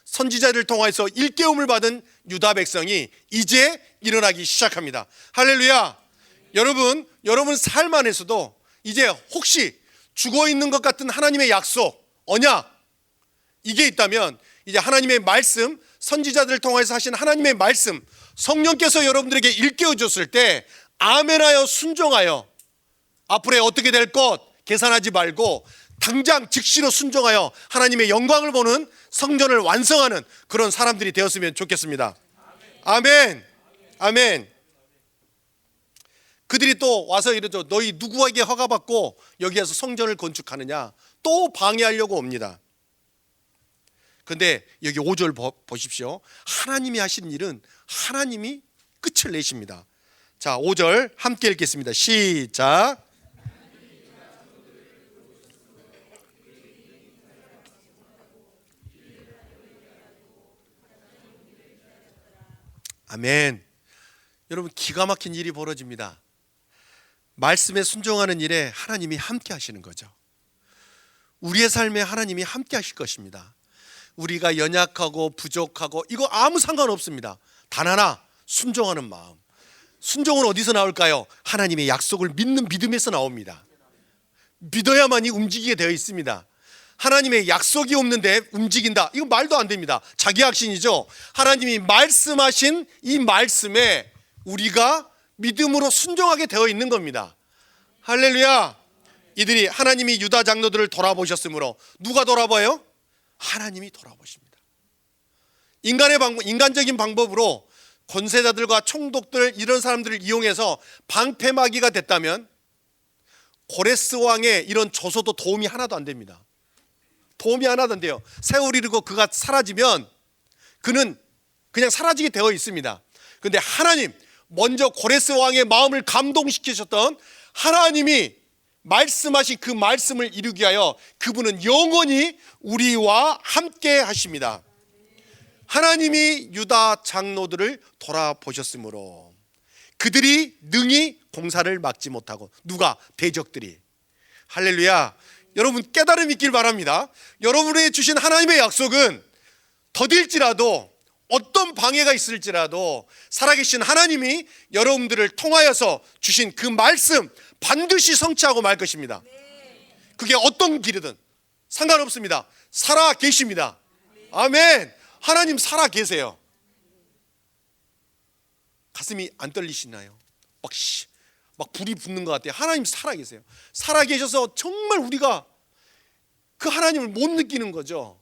선지자를 통해서 일깨움을 받은 유다 백성이 이제 일어나기 시작합니다. 할렐루야. 여러분 삶 안에서도 이제 혹시 죽어있는 것 같은 하나님의 약속, 언약, 이게 있다면 이제 하나님의 말씀, 선지자들을 통해서 하신 하나님의 말씀, 성령께서 여러분들에게 일깨워줬을 때 아멘하여 순종하여 앞으로 어떻게 될 것 계산하지 말고 당장 즉시로 순종하여 하나님의 영광을 보는 성전을 완성하는 그런 사람들이 되었으면 좋겠습니다. 아멘. 아멘. 그들이 또 와서 이러죠. 너희 누구에게 허가받고 여기에서 성전을 건축하느냐. 또 방해하려고 옵니다. 근데 여기 5절 보십시오. 하나님이 하신 일은 하나님이 끝을 내십니다. 자, 5절 함께 읽겠습니다. 시작. 아멘. 여러분, 기가 막힌 일이 벌어집니다. 말씀에 순종하는 일에 하나님이 함께 하시는 거죠. 우리의 삶에 하나님이 함께 하실 것입니다. 우리가 연약하고 부족하고 이거 아무 상관없습니다. 단 하나, 순종하는 마음. 순종은 어디서 나올까요? 하나님의 약속을 믿는 믿음에서 나옵니다. 믿어야만이 움직이게 되어 있습니다. 하나님의 약속이 없는데 움직인다, 이거 말도 안 됩니다. 자기확신이죠. 하나님이 말씀하신 이 말씀에 우리가 믿음으로 순종하게 되어 있는 겁니다. 할렐루야. 이들이 하나님이 유다 장로들을 돌아보셨으므로, 누가 돌아봐요? 하나님이 돌아보십니다. 인간적인 방법으로 권세자들과 총독들, 이런 사람들을 이용해서 방패막이가 됐다면 고레스 왕의 이런 조소도 도움이 하나도 안 됩니다. 도움이 하나도 안 돼요. 세월이 흐르고 그가 사라지면 그는 그냥 사라지게 되어 있습니다. 그런데 하나님, 먼저 고레스 왕의 마음을 감동시키셨던 하나님이 말씀하신 그 말씀을 이루기 위하여 그분은 영원히 우리와 함께 하십니다. 하나님이 유다 장로들을 돌아보셨으므로 그들이 능히 공사를 막지 못하고, 누가? 대적들이. 할렐루야. 여러분, 깨달음이 있길 바랍니다. 여러분에게 주신 하나님의 약속은 더딜지라도, 어떤 방해가 있을지라도 살아계신 하나님이 여러분들을 통하여서 주신 그 말씀 반드시 성취하고 말 것입니다. 그게 어떤 길이든 상관없습니다. 살아 계십니다. 아멘. 하나님 살아 계세요. 가슴이 안 떨리시나요? 막 불이 붙는 것 같아요. 하나님 살아 계세요. 살아 계셔서 정말 우리가 그 하나님을 못 느끼는 거죠.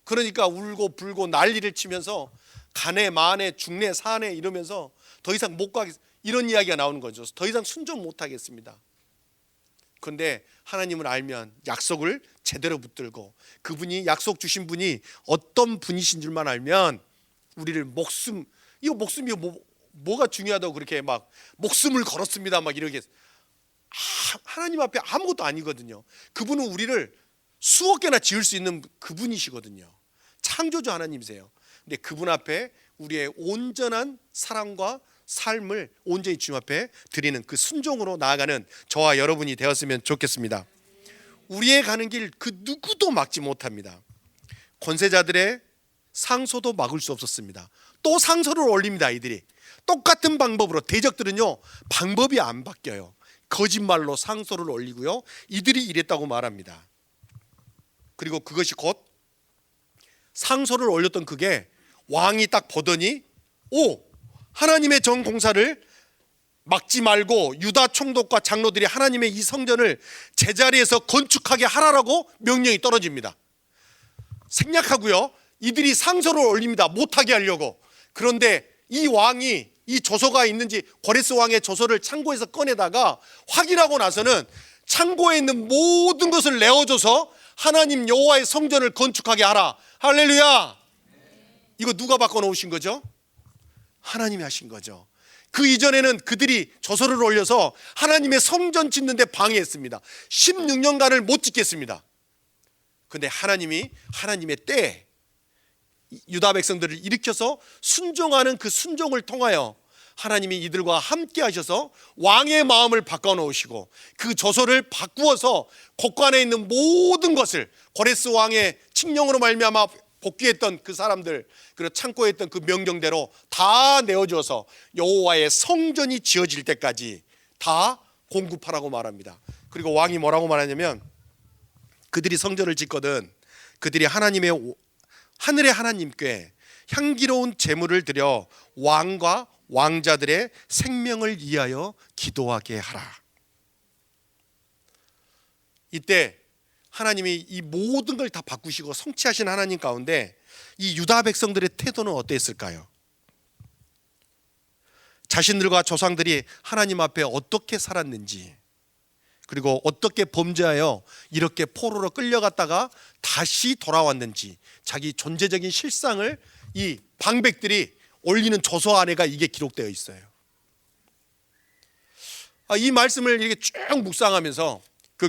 그러니까 울고 불고 난리를 치면서 가네 마네 죽네 사네 이러면서 더 이상 못 가겠, 이런 이야기가 나오는 거죠. 더 이상 순종 못 하겠습니다. 그런데 하나님을 알면 약속을 제대로 붙들고, 그분이 약속 주신 분이 어떤 분이신 줄만 알면 우리를 목숨이 뭐가 중요하다고 그렇게 막 목숨을 걸었습니다 막 이렇게, 하나님 앞에 아무것도 아니거든요. 그분은 우리를 수억 개나 지을 수 있는 그분이시거든요. 창조주 하나님이세요. 근데 그분 앞에 우리의 온전한 사랑과 삶을 온전히 주님 앞에 드리는 그 순종으로 나아가는 저와 여러분이 되었으면 좋겠습니다. 우리의 가는 길 그 누구도 막지 못합니다. 권세자들의 상소도 막을 수 없었습니다. 또 상소를 올립니다. 이들이 똑같은 방법으로. 대적들은요 방법이 안 바뀌어요. 거짓말로 상소를 올리고요, 이들이 이랬다고 말합니다. 그리고 그것이 곧 상소를 올렸던 그게 왕이 딱 보더니, 오, 하나님의 정공사를 막지 말고 유다 총독과 장로들이 하나님의 이 성전을 제자리에서 건축하게 하라라고 명령이 떨어집니다. 생략하고요, 이들이 상소를 올립니다. 못하게 하려고. 그런데 이 왕이 이 조서가 있는지 고레스 왕의 조서를 창고에서 꺼내다가 확인하고 나서는 창고에 있는 모든 것을 내어줘서 하나님 여호와의 성전을 건축하게 하라. 할렐루야. 이거 누가 바꿔놓으신 거죠? 하나님이 하신 거죠. 그 이전에는 그들이 조서를 올려서 하나님의 성전 짓는 데 방해했습니다. 16년간을 못 짓겠습니다. 근데 하나님이 하나님의 때에 유다 백성들을 일으켜서 순종하는 그 순종을 통하여 하나님이 이들과 함께 하셔서 왕의 마음을 바꿔놓으시고 그 조서를 바꾸어서 곳간에 있는 모든 것을 고레스 왕의 칙령으로 말미암아 복귀했던 그 사람들, 그리고 창고에 있던 그 명령대로 다 내어줘서 여호와의 성전이 지어질 때까지 다 공급하라고 말합니다. 그리고 왕이 뭐라고 말하냐면, 그들이 성전을 짓거든 그들이 하늘의 하나님께 향기로운 제물을 드려 왕과 왕자들의 생명을 위하여 기도하게 하라. 이때 하나님이 이 모든 걸 다 바꾸시고 성취하신 하나님 가운데 이 유다 백성들의 태도는 어땠을까요? 자신들과 조상들이 하나님 앞에 어떻게 살았는지, 그리고 어떻게 범죄하여 이렇게 포로로 끌려갔다가 다시 돌아왔는지, 자기 존재적인 실상을 이 방백들이 올리는 조서 안에가 이게 기록되어 있어요. 이 말씀을 이렇게 쭉 묵상하면서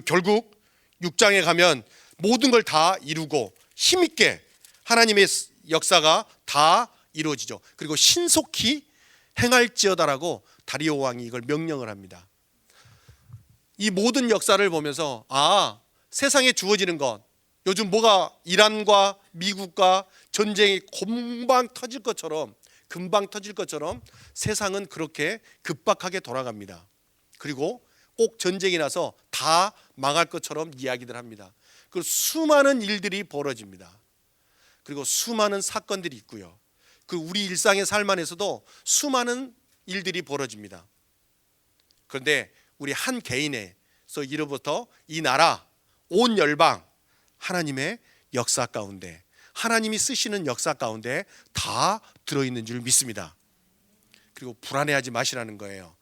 결국 6장에 가면 모든 걸 다 이루고 힘있게 하나님의 역사가 다 이루어지죠. 그리고 신속히 행할지어다라고 다리오 왕이 이걸 명령을 합니다. 이 모든 역사를 보면서 세상에 주어지는 것, 요즘 뭐가 이란과 미국과 전쟁이 금방 터질 것처럼 세상은 그렇게 급박하게 돌아갑니다. 그리고 꼭 전쟁이 나서 다 망할 것처럼 이야기들 합니다. 그리고 수많은 일들이 벌어집니다. 그리고 수많은 사건들이 있고요. 그 우리 일상의 삶 안에서도 수많은 일들이 벌어집니다. 그런데 우리 한 개인에서 이로부터 이 나라, 온 열방, 하나님의 역사 가운데, 하나님이 쓰시는 역사 가운데 다 들어있는 줄 믿습니다. 그리고 불안해하지 마시라는 거예요.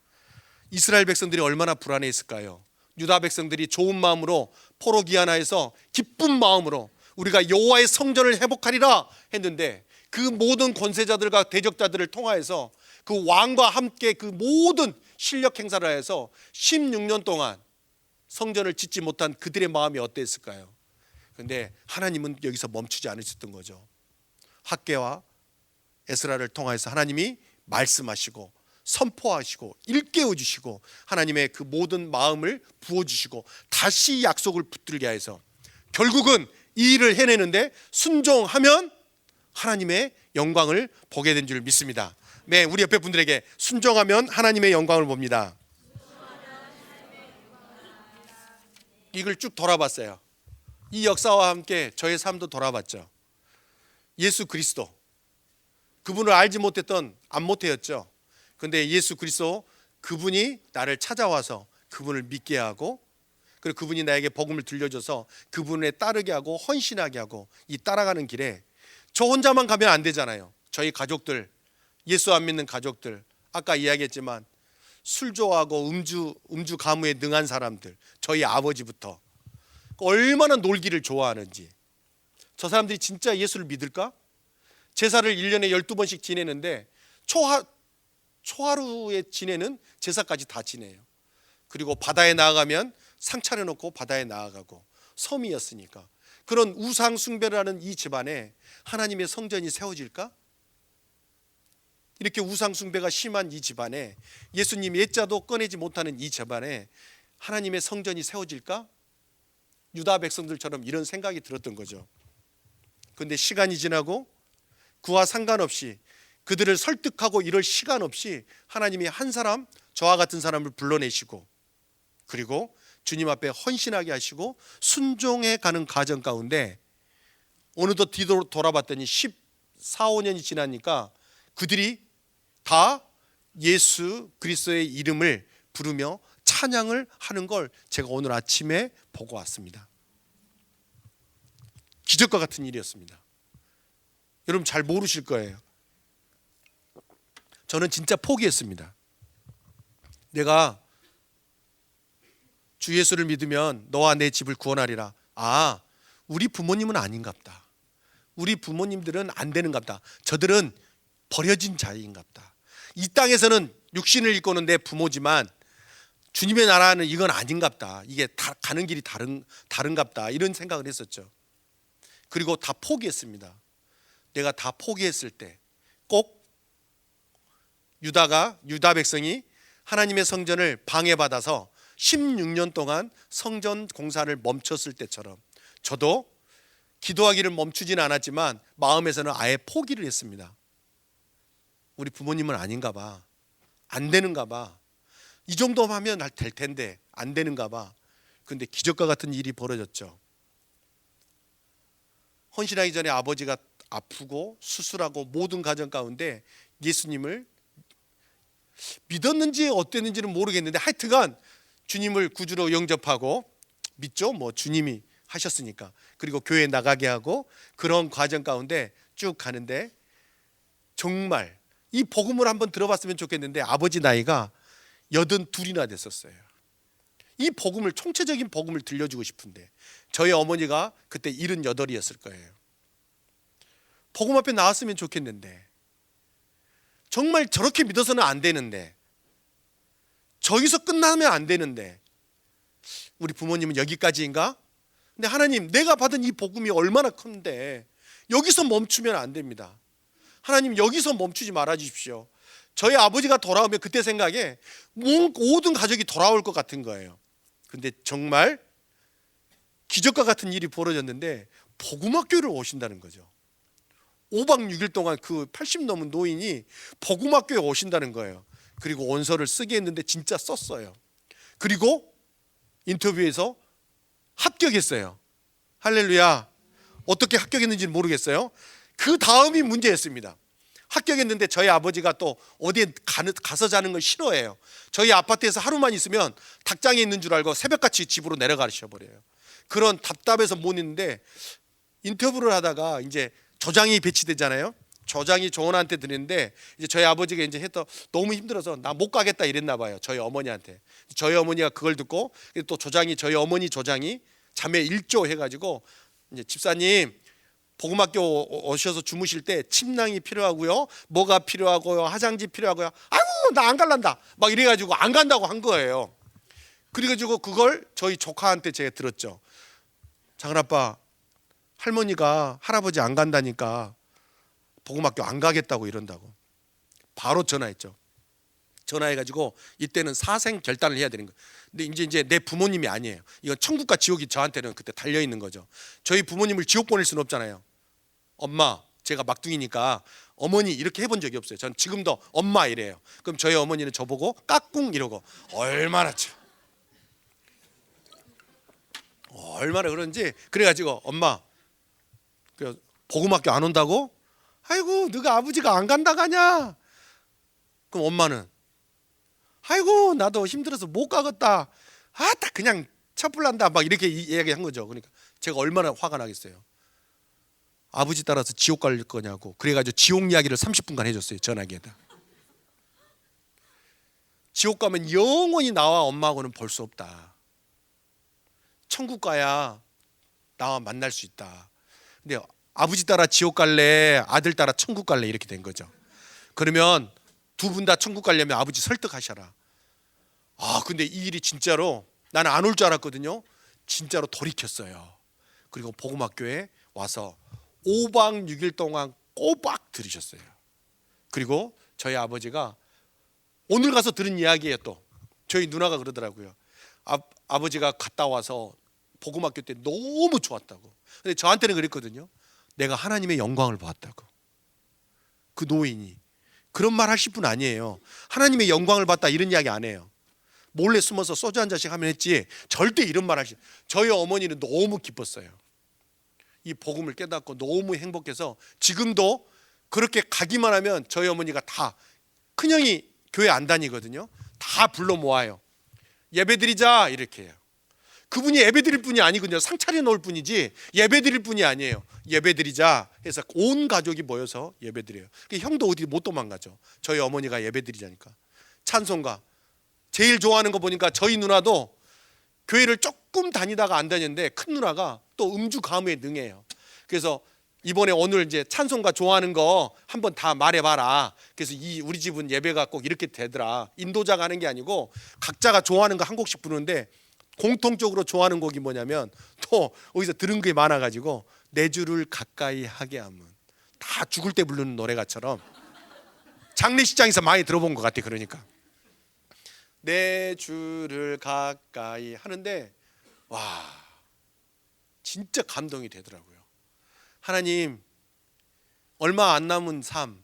이스라엘 백성들이 얼마나 불안해했을까요? 유다 백성들이 좋은 마음으로 포로 귀환하여서 기쁜 마음으로 우리가 여호와의 성전을 회복하리라 했는데, 그 모든 권세자들과 대적자들을 통하여서 그 왕과 함께 그 모든 실력 행사를 해서 16년 동안 성전을 짓지 못한 그들의 마음이 어땠을까요? 그런데 하나님은 여기서 멈추지 않으셨던 거죠. 학개와 에스라를 통해서 하나님이 말씀하시고 선포하시고 일깨워 주시고 하나님의 그 모든 마음을 부어주시고 다시 약속을 붙들게 해서 결국은 이 일을 해내는데 순종하면 하나님의 영광을 보게 된 줄 믿습니다. 네, 우리 옆에 분들에게 순종하면 하나님의 영광을 봅니다. 이걸 쭉 돌아봤어요. 이 역사와 함께 저의 삶도 돌아봤죠. 예수 그리스도, 그분을 알지 못했던 안모태였죠. 그런데 예수 그리스도, 그분이 나를 찾아와서 그분을 믿게 하고, 그리고 그분이 나에게 복음을 들려줘서 그분에 따르게 하고 헌신하게 하고, 이 따라가는 길에 저 혼자만 가면 안 되잖아요. 저희 가족들, 예수 안 믿는 가족들, 아까 이야기했지만 술 좋아하고 음주 가무에 능한 사람들, 저희 아버지부터 얼마나 놀기를 좋아하는지, 저 사람들이 진짜 예수를 믿을까? 제사를 1년에 12번씩 지내는데 초하루에 지내는 제사까지 다 지내요. 그리고 바다에 나아가면 상 차려놓고 바다에 나아가고, 섬이었으니까 그런 우상 숭배를 하는 이 집안에 하나님의 성전이 세워질까? 이렇게 우상 숭배가 심한 이 집안에, 예수님 옛자도 꺼내지 못하는 이 집안에 하나님의 성전이 세워질까? 유다 백성들처럼 이런 생각이 들었던 거죠. 그런데 시간이 지나고 그와 상관없이, 그들을 설득하고 이럴 시간 없이 하나님이 한 사람, 저와 같은 사람을 불러내시고, 그리고 주님 앞에 헌신하게 하시고 순종해 가는 과정 가운데 어느덧 뒤돌아봤더니 14, 15년이 지나니까 그들이 다 예수 그리스도의 이름을 부르며 찬양을 하는 걸 제가 오늘 아침에 보고 왔습니다. 기적과 같은 일이었습니다. 여러분 잘 모르실 거예요. 저는 진짜 포기했습니다. 내가 주 예수를 믿으면 너와 내 집을 구원하리라. 아, 우리 부모님은 아닌갑다. 우리 부모님들은 안 되는갑다. 저들은 버려진 자인갑다. 이 땅에서는 육신을 입고는 내 부모지만 주님의 나라는 이건 아닌갑다. 이게 다 가는 길이 다른갑다. 이런 생각을 했었죠. 그리고 다 포기했습니다. 내가 다 포기했을 때 꼭 유다 백성이 하나님의 성전을 방해받아서 16년 동안 성전 공사를 멈췄을 때처럼 저도 기도하기를 멈추진 않았지만 마음에서는 아예 포기를 했습니다. 우리 부모님은 아닌가 봐. 안 되는가 봐. 이 정도만 하면 될 텐데 안 되는가 봐. 그런데 기적과 같은 일이 벌어졌죠. 헌신하기 전에 아버지가 아프고 수술하고 모든 과정 가운데 예수님을 믿었는지 어땠는지는 모르겠는데 하여튼간 주님을 구주로 영접하고 믿죠. 뭐 주님이 하셨으니까. 그리고 교회 나가게 하고 그런 과정 가운데 쭉 가는데 정말 이 복음을 한번 들어봤으면 좋겠는데 아버지 나이가 82이나 됐었어요. 이 복음을, 총체적인 복음을 들려주고 싶은데 저희 어머니가 그때 78이었을 거예요. 복음 앞에 나왔으면 좋겠는데 정말 저렇게 믿어서는 안 되는데 저기서 끝나면 안 되는데 우리 부모님은 여기까지인가? 근데 하나님, 내가 받은 이 복음이 얼마나 큰데 여기서 멈추면 안 됩니다. 하나님, 여기서 멈추지 말아 주십시오. 저희 아버지가 돌아오면 그때 생각에 모든 가족이 돌아올 것 같은 거예요. 근데 정말 기적과 같은 일이 벌어졌는데 복음학교를 오신다는 거죠. 5박 6일 동안 그 80 넘은 노인이 복음학교에 오신다는 거예요. 그리고 원서를 쓰게 했는데 진짜 썼어요. 그리고 인터뷰에서 합격했어요. 할렐루야. 어떻게 합격했는지는 모르겠어요. 그 다음이 문제였습니다. 합격했는데 저희 아버지가 또 어디에 가서 자는 걸 싫어해요. 저희 아파트에서 하루만 있으면 닭장에 있는 줄 알고 새벽같이 집으로 내려가셔 버려요. 그런 답답해서 못 있는데 인터뷰를 하다가 이제 조장이 배치되잖아요. 조장이 조언한테 드리는데 이제 저희 아버지가 이제 해서 너무 힘들어서 나 못 가겠다 이랬나 봐요. 저희 어머니한테. 저희 어머니가 그걸 듣고 또 조장이, 저희 어머니 조장이 자매 일조 해가지고 이제 집사님 복음학교 오셔서 주무실 때 침낭이 필요하고요, 뭐가 필요하고요, 화장지 필요하고요. 아이고 나 안 갈란다 막 이래가지고 안 간다고 한 거예요. 그래가지고 그걸 저희 조카한테 제가 들었죠. 작은아빠, 할머니가 할아버지 안 간다니까 복음학교 안 가겠다고 이런다고. 바로 전화했죠. 전화해가지고 이때는 사생 결단을 해야 되는 거예요. 근데 이제 내 부모님이 아니에요. 이건 천국과 지옥이 저한테는 그때 달려 있는 거죠. 저희 부모님을 지옥 보낼 수는 없잖아요. 엄마, 제가 막둥이니까 어머니 이렇게 해본 적이 없어요. 전 지금도 엄마 이래요. 그럼 저희 어머니는 저보고 까꿍 이러고 얼마나 그런지. 그래가지고 엄마, 그 복음학교 안 온다고? 아이고 너가 아버지가 안 간다 가냐? 그럼 엄마는 아이고 나도 힘들어서 못 가겠다. 딱 그냥 첩불난다 막 이렇게 이야기한 거죠. 그러니까 제가 얼마나 화가 나겠어요. 아버지 따라서 지옥 갈 거냐고. 그래가지고 지옥 이야기를 30분간 해줬어요. 전화기에다. 지옥 가면 영원히 나와 엄마하고는 볼 수 없다. 천국 가야 나와 만날 수 있다. 근데 아버지 따라 지옥 갈래, 아들 따라 천국 갈래 이렇게 된 거죠. 그러면 두 분 다 천국 가려면 아버지 설득하셔라. 근데 이 일이 진짜로 나는 안 올 줄 알았거든요. 진짜로 돌이켰어요. 그리고 복음학교에 와서 5박 6일 동안 꼬박 들으셨어요. 그리고 저희 아버지가 오늘 가서 들은 이야기예요. 또 저희 누나가 그러더라고요. 아버지가 갔다 와서 복음학교 때 너무 좋았다고. 근데 저한테는 그랬거든요. 내가 하나님의 영광을 보았다고. 그 노인이 그런 말 하실 분 아니에요. 하나님의 영광을 봤다 이런 이야기 안 해요. 몰래 숨어서 소주 한 잔씩 하면 했지 절대 이런 말 하시. 저희 어머니는 너무 기뻤어요. 이 복음을 깨닫고 너무 행복해서 지금도 그렇게 가기만 하면 저희 어머니가 다, 큰형이 교회 안 다니거든요. 다 불러 모아요. 예배드리자 이렇게 해요. 그분이 예배드릴 분이 아니거든요. 상 차려 놓을 뿐이지 예배드릴 분이 아니에요. 예배드리자 해서 온 가족이 모여서 예배드려요. 형도 어디 못 도망가죠. 저희 어머니가 예배드리자니까. 찬송가 제일 좋아하는 거 보니까 저희 누나도 교회를 조금 다니다가 안 다녔는데 큰 누나가 또 음주 가무에 능해요. 그래서 이번에 오늘 이제 찬송가 좋아하는 거 한번 다 말해봐라. 그래서 우리 집은 예배가 꼭 이렇게 되더라. 인도자가 하는 게 아니고 각자가 좋아하는 거 한 곡씩 부르는데 공통적으로 좋아하는 곡이 뭐냐면 또 어디서 들은 게 많아가지고 내 주를 가까이 하게 하면, 다 죽을 때 부르는 노래가처럼 장례식장에서 많이 들어본 것 같아. 그러니까 내 주를 가까이 하는데 와 진짜 감동이 되더라고요. 하나님 얼마 안 남은 삶,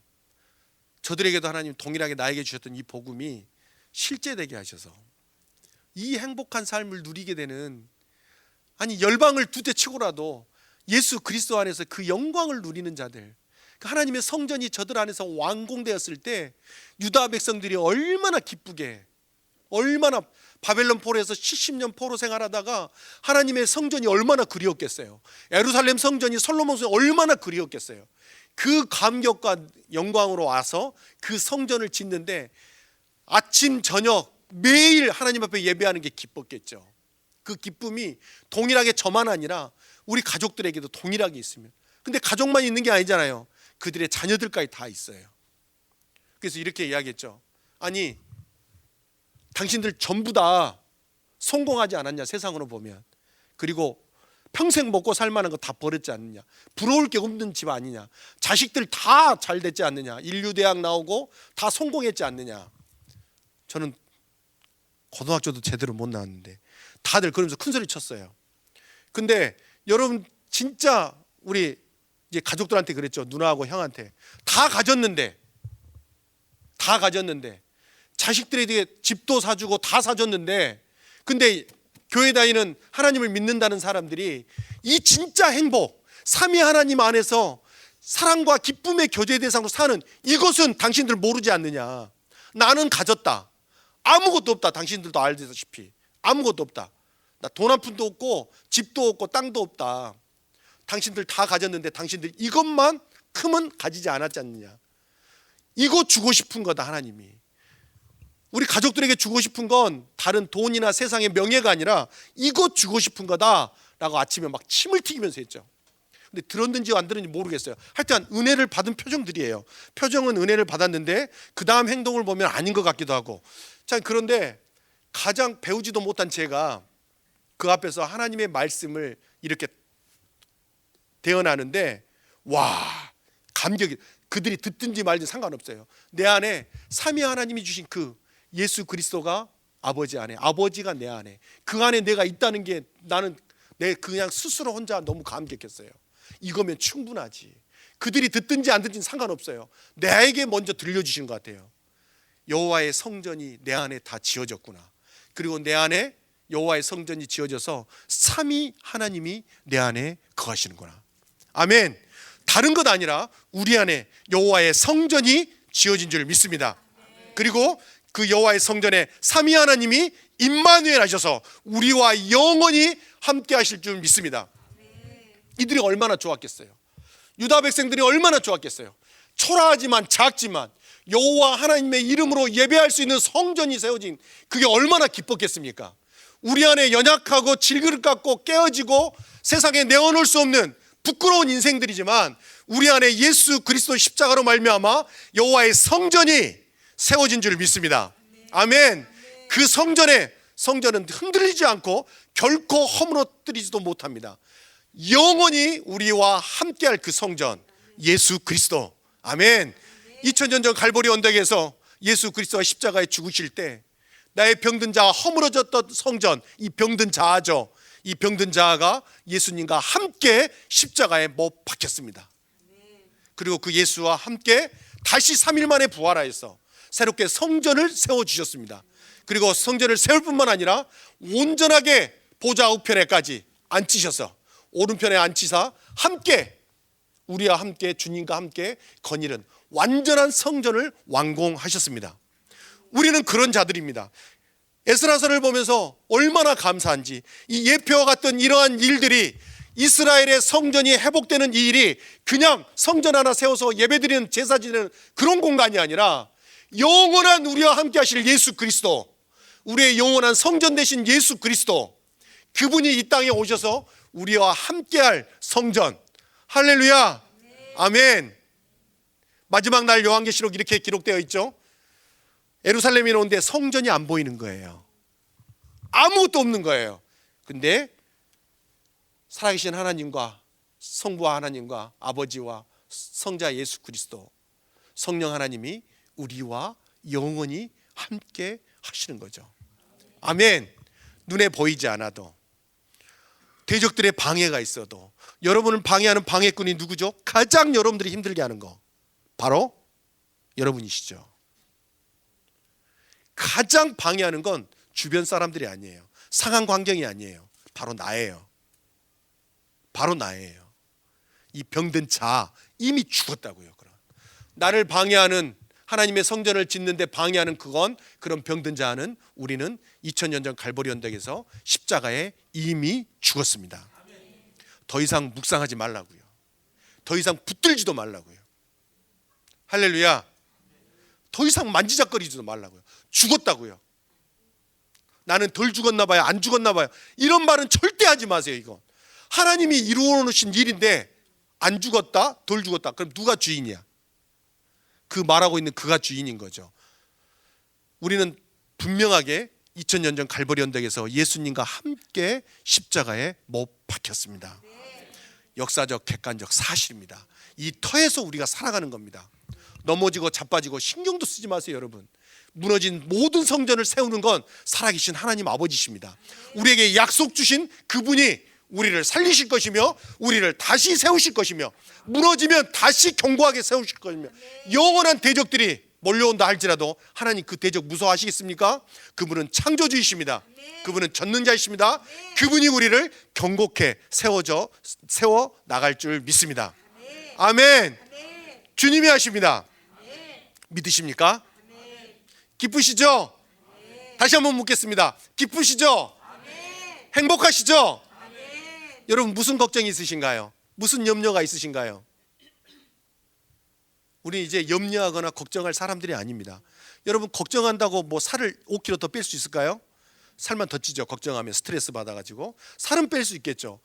저들에게도 하나님 동일하게 나에게 주셨던 이 복음이 실제되게 하셔서 이 행복한 삶을 누리게 되는, 아니 열방을 두대 치고라도 예수 그리스도 안에서 그 영광을 누리는 자들, 하나님의 성전이 저들 안에서 완공되었을 때 유다 백성들이 얼마나 기쁘게, 얼마나 바벨론 포로에서 70년 포로 생활하다가 하나님의 성전이 얼마나 그리웠겠어요. 예루살렘 성전이 솔로몬 성전이 얼마나 그리웠겠어요. 그 감격과 영광으로 와서 그 성전을 짓는데 아침 저녁 매일 하나님 앞에 예배하는 게 기뻤겠죠. 그 기쁨이 동일하게 저만 아니라 우리 가족들에게도 동일하게 있으면, 근데 가족만 있는 게 아니잖아요. 그들의 자녀들까지 다 있어요. 그래서 이렇게 이야기했죠. 아니 당신들 전부 다 성공하지 않았냐, 세상으로 보면. 그리고 평생 먹고 살만한 거 다 버렸지 않느냐, 부러울 게 없는 집 아니냐, 자식들 다 잘 됐지 않느냐, 인류대학 나오고 다 성공했지 않느냐. 저는 고등학교도 제대로 못 나왔는데 다들 그러면서 큰소리 쳤어요. 근데 여러분 진짜 우리 이제 가족들한테 그랬죠. 누나하고 형한테 다 가졌는데 자식들에게 집도 사주고 다 사줬는데, 근데 교회 다니는 하나님을 믿는다는 사람들이 이 진짜 행복, 삼위 하나님 안에서 사랑과 기쁨의 교제 대상으로 사는 이것은 당신들 모르지 않느냐. 나는 가졌다. 아무것도 없다. 당신들도 알다시피 아무것도 없다. 나 돈 한 푼도 없고 집도 없고 땅도 없다. 당신들 다 가졌는데 당신들 이것만큼은 가지지 않았지 않느냐. 이거 주고 싶은 거다. 하나님이 우리 가족들에게 주고 싶은 건 다른 돈이나 세상의 명예가 아니라 이거 주고 싶은 거다 라고 아침에 막 침을 튀기면서 했죠. 근데 들었는지 안 들었는지 모르겠어요. 하여튼 은혜를 받은 표정들이에요. 표정은 은혜를 받았는데 그 다음 행동을 보면 아닌 것 같기도 하고. 참, 그런데 가장 배우지도 못한 제가 그 앞에서 하나님의 말씀을 이렇게 대언하는데 와 감격이, 그들이 듣든지 말든지 상관없어요. 내 안에 삼위 하나님이 주신 그 예수 그리스도가 아버지 안에, 아버지가 내 안에, 그 안에 내가 있다는 게 나는 내 그냥 스스로 혼자 너무 감격했어요. 이거면 충분하지. 그들이 듣든지 안 듣든지 상관없어요. 나에게 먼저 들려주신 것 같아요. 여호와의 성전이 내 안에 다 지어졌구나. 그리고 내 안에 여호와의 성전이 지어져서 삼위 하나님이 내 안에 거하시는구나. 아멘. 다른 것 아니라 우리 안에 여호와의 성전이 지어진 줄 믿습니다. 그리고 그 여호와의 성전에 삼위 하나님이 임마누엘 하셔서 우리와 영원히 함께 하실 줄 믿습니다. 이들이 얼마나 좋았겠어요. 유다 백성들이 얼마나 좋았겠어요. 초라하지만 작지만 여호와 하나님의 이름으로 예배할 수 있는 성전이 세워진, 그게 얼마나 기뻤겠습니까? 우리 안에 연약하고 질그릇 같고 깨어지고 세상에 내어놓을 수 없는 부끄러운 인생들이지만 우리 안에 예수 그리스도 십자가로 말미암아 여호와의 성전이 세워진 줄 믿습니다. 아멘. 그 성전은 흔들리지 않고 결코 허물어뜨리지도 못합니다. 영원히 우리와 함께할 그 성전 예수 그리스도. 아멘. 2000년 전 갈보리 언덕에서 예수 그리스도가 십자가에 죽으실 때 나의 병든 자가 허물어졌던 성전, 이 병든 자아죠. 이 병든 자아가 예수님과 함께 십자가에 못 박혔습니다. 그리고 그 예수와 함께 다시 3일 만에 부활하여서 새롭게 성전을 세워주셨습니다. 그리고 성전을 세울 뿐만 아니라 온전하게 보좌 우편에까지 앉히셔서 오른편에 앉히사 함께 우리와 함께 주님과 함께 거니는 완전한 성전을 완공하셨습니다. 우리는 그런 자들입니다. 에스라서를 보면서 얼마나 감사한지, 이 예표와 같던 이러한 일들이, 이스라엘의 성전이 회복되는 이 일이 그냥 성전 하나 세워서 예배드리는 제사 지내는 그런 공간이 아니라 영원한 우리와 함께 하실 예수 그리스도, 우리의 영원한 성전 되신 예수 그리스도, 그분이 이 땅에 오셔서 우리와 함께할 성전. 할렐루야. 아멘. 마지막 날 요한계시록 이렇게 기록되어 있죠. 예루살렘에 오는데 성전이 안 보이는 거예요. 아무것도 없는 거예요. 근데 살아계신 하나님과 성부와 하나님과 아버지와 성자 예수 그리스도, 성령 하나님이 우리와 영원히 함께 하시는 거죠. 아멘. 눈에 보이지 않아도, 대적들의 방해가 있어도, 여러분을 방해하는 방해꾼이 누구죠? 가장 여러분들이 힘들게 하는 거 바로 여러분이시죠. 가장 방해하는 건 주변 사람들이 아니에요. 상황 환경이 아니에요. 바로 나예요. 바로 나예요. 이 병든 자 이미 죽었다고요. 그럼 나를 방해하는, 하나님의 성전을 짓는데 방해하는 그런 병든 자는 우리는 2000년 전 갈보리 언덕에서 십자가에 이미 죽었습니다. 더 이상 묵상하지 말라고요. 더 이상 붙들지도 말라고요. 할렐루야. 더 이상 만지작거리지도 말라고요. 죽었다고요. 나는 덜 죽었나 봐요, 안 죽었나 봐요, 이런 말은 절대 하지 마세요. 이거 하나님이 이루어 놓으신 일인데 안 죽었다, 덜 죽었다, 그럼 누가 주인이야? 그 말하고 있는 그가 주인인 거죠. 우리는 분명하게 2000년 전 갈보리 언덕에서 예수님과 함께 십자가에 못 박혔습니다. 역사적 객관적 사실입니다. 이 터에서 우리가 살아가는 겁니다. 넘어지고 자빠지고 신경도 쓰지 마세요. 여러분, 무너진 모든 성전을 세우는 건 살아계신 하나님 아버지십니다. 우리에게 약속 주신 그분이 우리를 살리실 것이며 우리를 다시 세우실 것이며 무너지면 다시 견고하게 세우실 것이며 영원한 대적들이 몰려온다 할지라도 하나님 그 대적 무서워하시겠습니까? 그분은 창조주이십니다. 그분은 전능자이십니다. 그분이 우리를 견고케 세워 나갈 줄 믿습니다. 아멘. 주님이 하십니다. 믿으십니까? 기쁘시죠? 다시 한번 묻겠습니다. 기쁘시죠? 행복하시죠? 여러분, 무슨 걱정이 있으신가요? 무슨 염려가 있으신가요? 우리 이제 염려하거나 걱정할 사람들이 아닙니다. 여러분, 걱정한다고 뭐 살을 5kg 더 뺄 수 있을까요? 살만 더 찌죠. 걱정하면 스트레스 받아가지고. 살은 뺄 수 있겠죠.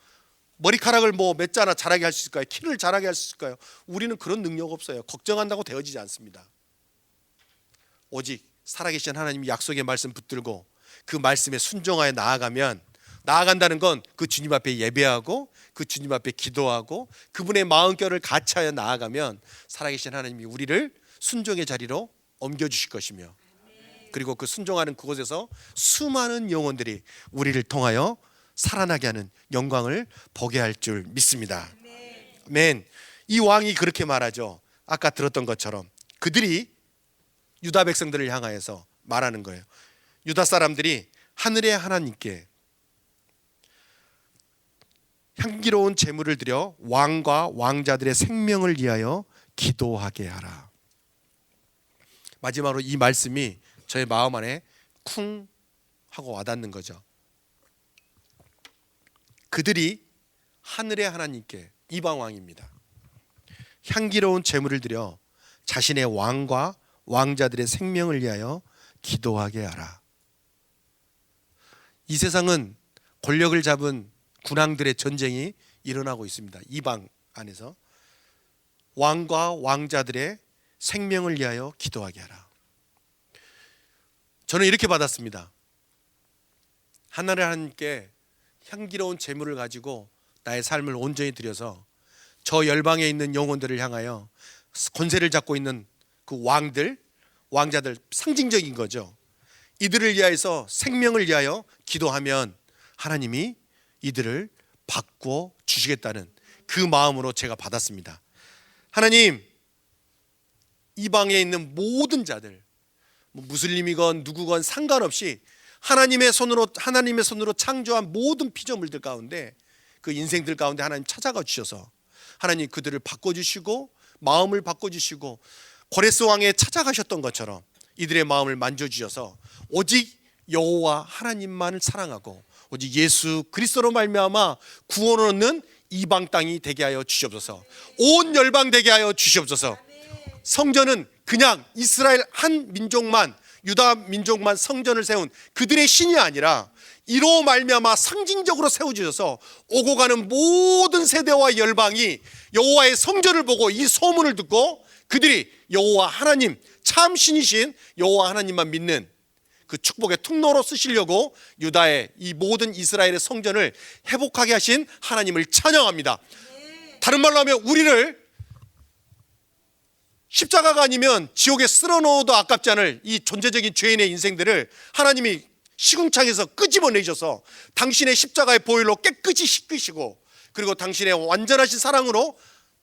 머리카락을 뭐 몇 자나 자라게 할 수 있을까요? 키를 자라게 할 수 있을까요? 우리는 그런 능력 없어요. 걱정한다고 되어지지 않습니다. 오직 살아계신 하나님이 약속의 말씀 붙들고 그 말씀에 순종하여 나아간다는 건 그 주님 앞에 예배하고 그 주님 앞에 기도하고 그분의 마음결을 같이하여 나아가면 살아계신 하나님이 우리를 순종의 자리로 옮겨주실 것이며, 그리고 그 순종하는 그곳에서 수많은 영혼들이 우리를 통하여 살아나게 하는 영광을 보게 할 줄 믿습니다. 아멘. 이 왕이 그렇게 말하죠. 아까 들었던 것처럼 그들이 유다 백성들을 향하여서 말하는 거예요. 유다 사람들이 하늘의 하나님께 향기로운 제물을 드려 왕과 왕자들의 생명을 위하여 기도하게 하라. 마지막으로 이 말씀이 저의 마음 안에 쿵 하고 와닿는 거죠. 그들이 하늘의 하나님께, 이방 왕입니다, 향기로운 제물을 드려 자신의 왕과 왕자들의 생명을 위하여 기도하게 하라. 이 세상은 권력을 잡은 군왕들의 전쟁이 일어나고 있습니다. 이방 안에서 왕과 왕자들의 생명을 위하여 기도하게 하라. 저는 이렇게 받았습니다. 하늘의 하나님께 향기로운 제물을 가지고 나의 삶을 온전히 드려서 저 열방에 있는 영혼들을 향하여 권세를 잡고 있는 그 왕자들 상징적인 거죠. 이들을 위하여서 생명을 위하여 기도하면 하나님이 이들을 바꿔 주시겠다는 그 마음으로 제가 받았습니다. 하나님, 이방에 있는 모든 자들, 무슬림이건 누구건 상관없이 하나님의 손으로 창조한 모든 피조물들 가운데, 그 인생들 가운데 하나님 찾아가 주셔서 하나님 그들을 바꿔주시고 마음을 바꿔주시고 고레스 왕에 찾아가셨던 것처럼 이들의 마음을 만져주셔서 오직 여호와 하나님만을 사랑하고 오직 예수 그리스도로 말미암아 구원을 얻는 이방 땅이 되게 하여 주시옵소서. 온 열방 되게 하여 주시옵소서. 성전은 그냥 이스라엘 한 민족만, 유다 민족만 성전을 세운 그들의 신이 아니라 이로 말미암아 상징적으로 세워주셔서 오고 가는 모든 세대와 열방이 여호와의 성전을 보고 이 소문을 듣고 그들이 여호와 하나님, 참 신이신 여호와 하나님만 믿는 그 축복의 통로로 쓰시려고 유다의 이 모든 이스라엘의 성전을 회복하게 하신 하나님을 찬양합니다. 다른 말로 하면 우리를 십자가가 아니면 지옥에 쓸어넣어도 아깝지 않을 이 존재적인 죄인의 인생들을 하나님이 시궁창에서 끄집어내셔서 당신의 십자가의 보혈로 깨끗이 씻기시고 그리고 당신의 완전하신 사랑으로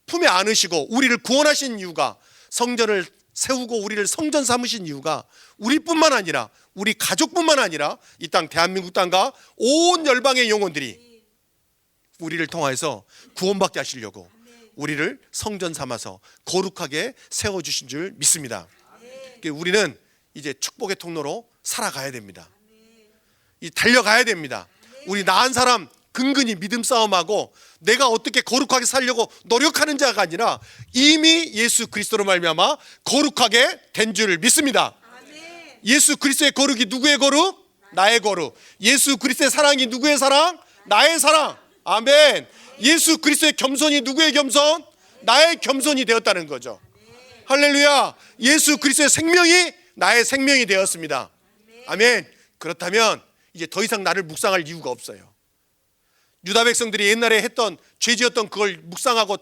품에 안으시고 우리를 구원하신 이유가, 성전을 세우고 우리를 성전 삼으신 이유가 우리뿐만 아니라 우리 가족뿐만 아니라 이 땅 대한민국 땅과 온 열방의 영혼들이 우리를 통하여서 구원받게 하시려고 우리를 성전 삼아서 거룩하게 세워주신 줄 믿습니다. 우리는 이제 축복의 통로로 살아가야 됩니다. 달려가야 됩니다. 우리 나은 사람 근근히 믿음 싸움하고 내가 어떻게 거룩하게 살려고 노력하는 자가 아니라 이미 예수 그리스도로 말미암아 거룩하게 된 줄 믿습니다. 예수 그리스도의 거룩이 누구의 거룩? 나의 거룩. 예수 그리스도의 사랑이 누구의 사랑? 나의 사랑. 아멘. 예수 그리스도의 겸손이 누구의 겸손? 나의 겸손이 되었다는 거죠. 할렐루야. 예수 그리스도의 생명이 나의 생명이 되었습니다. 아멘. 그렇다면 이제 더 이상 나를 묵상할 이유가 없어요. 유다 백성들이 옛날에 했던 죄지었던 그걸 묵상하고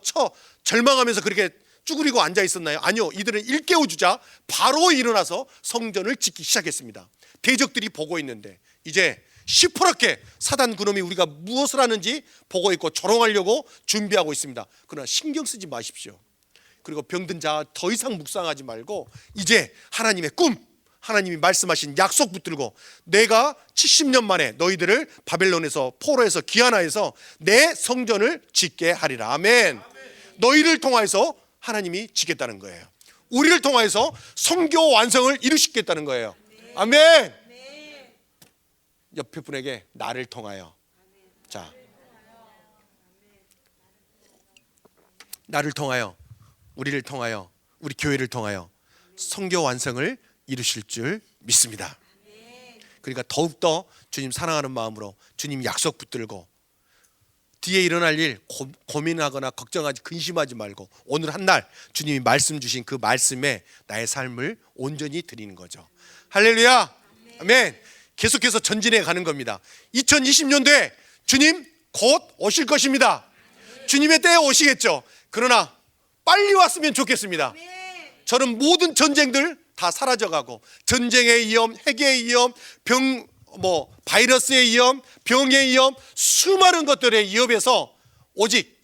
절망하면서 그렇게 쭈그리고 앉아 있었나요? 아니요. 이들은 일깨워주자 바로 일어나서 성전을 짓기 시작했습니다. 대적들이 보고 있는데 이제 시퍼렇게 사단 그놈이 우리가 무엇을 하는지 보고 있고 조롱하려고 준비하고 있습니다. 그러나 신경 쓰지 마십시오. 그리고 병든 자 더 이상 묵상하지 말고 이제 하나님의 꿈, 하나님이 말씀하신 약속 붙들고 내가 70년 만에 너희들을 바벨론에서 포로에서 귀환하여서 내 성전을 짓게 하리라. 아멘. 너희를 통하여서 하나님이 짓겠다는 거예요. 우리를 통하여서 성교 완성을 이루시겠다는 거예요. 아멘. 옆에 분에게 나를 통하여, 자, 나를 통하여, 우리를 통하여, 우리 교회를 통하여 성교 완성을 이루실 줄 믿습니다. 그러니까 더욱더 주님 사랑하는 마음으로 주님 약속 붙들고 뒤에 일어날 일 고민하거나 걱정하지 근심하지 말고 오늘 한 날 주님이 말씀 주신 그 말씀에 나의 삶을 온전히 드리는 거죠. 할렐루야. 아멘. 계속해서 전진해 가는 겁니다. 2020년도에 주님 곧 오실 것입니다. 주님의 때에 오시겠죠. 그러나 빨리 왔으면 좋겠습니다. 저는 모든 전쟁들 다 사라져가고 전쟁의 위험, 핵의 위험, 바이러스의 위험, 병의 위험, 수많은 것들의 위협에서 오직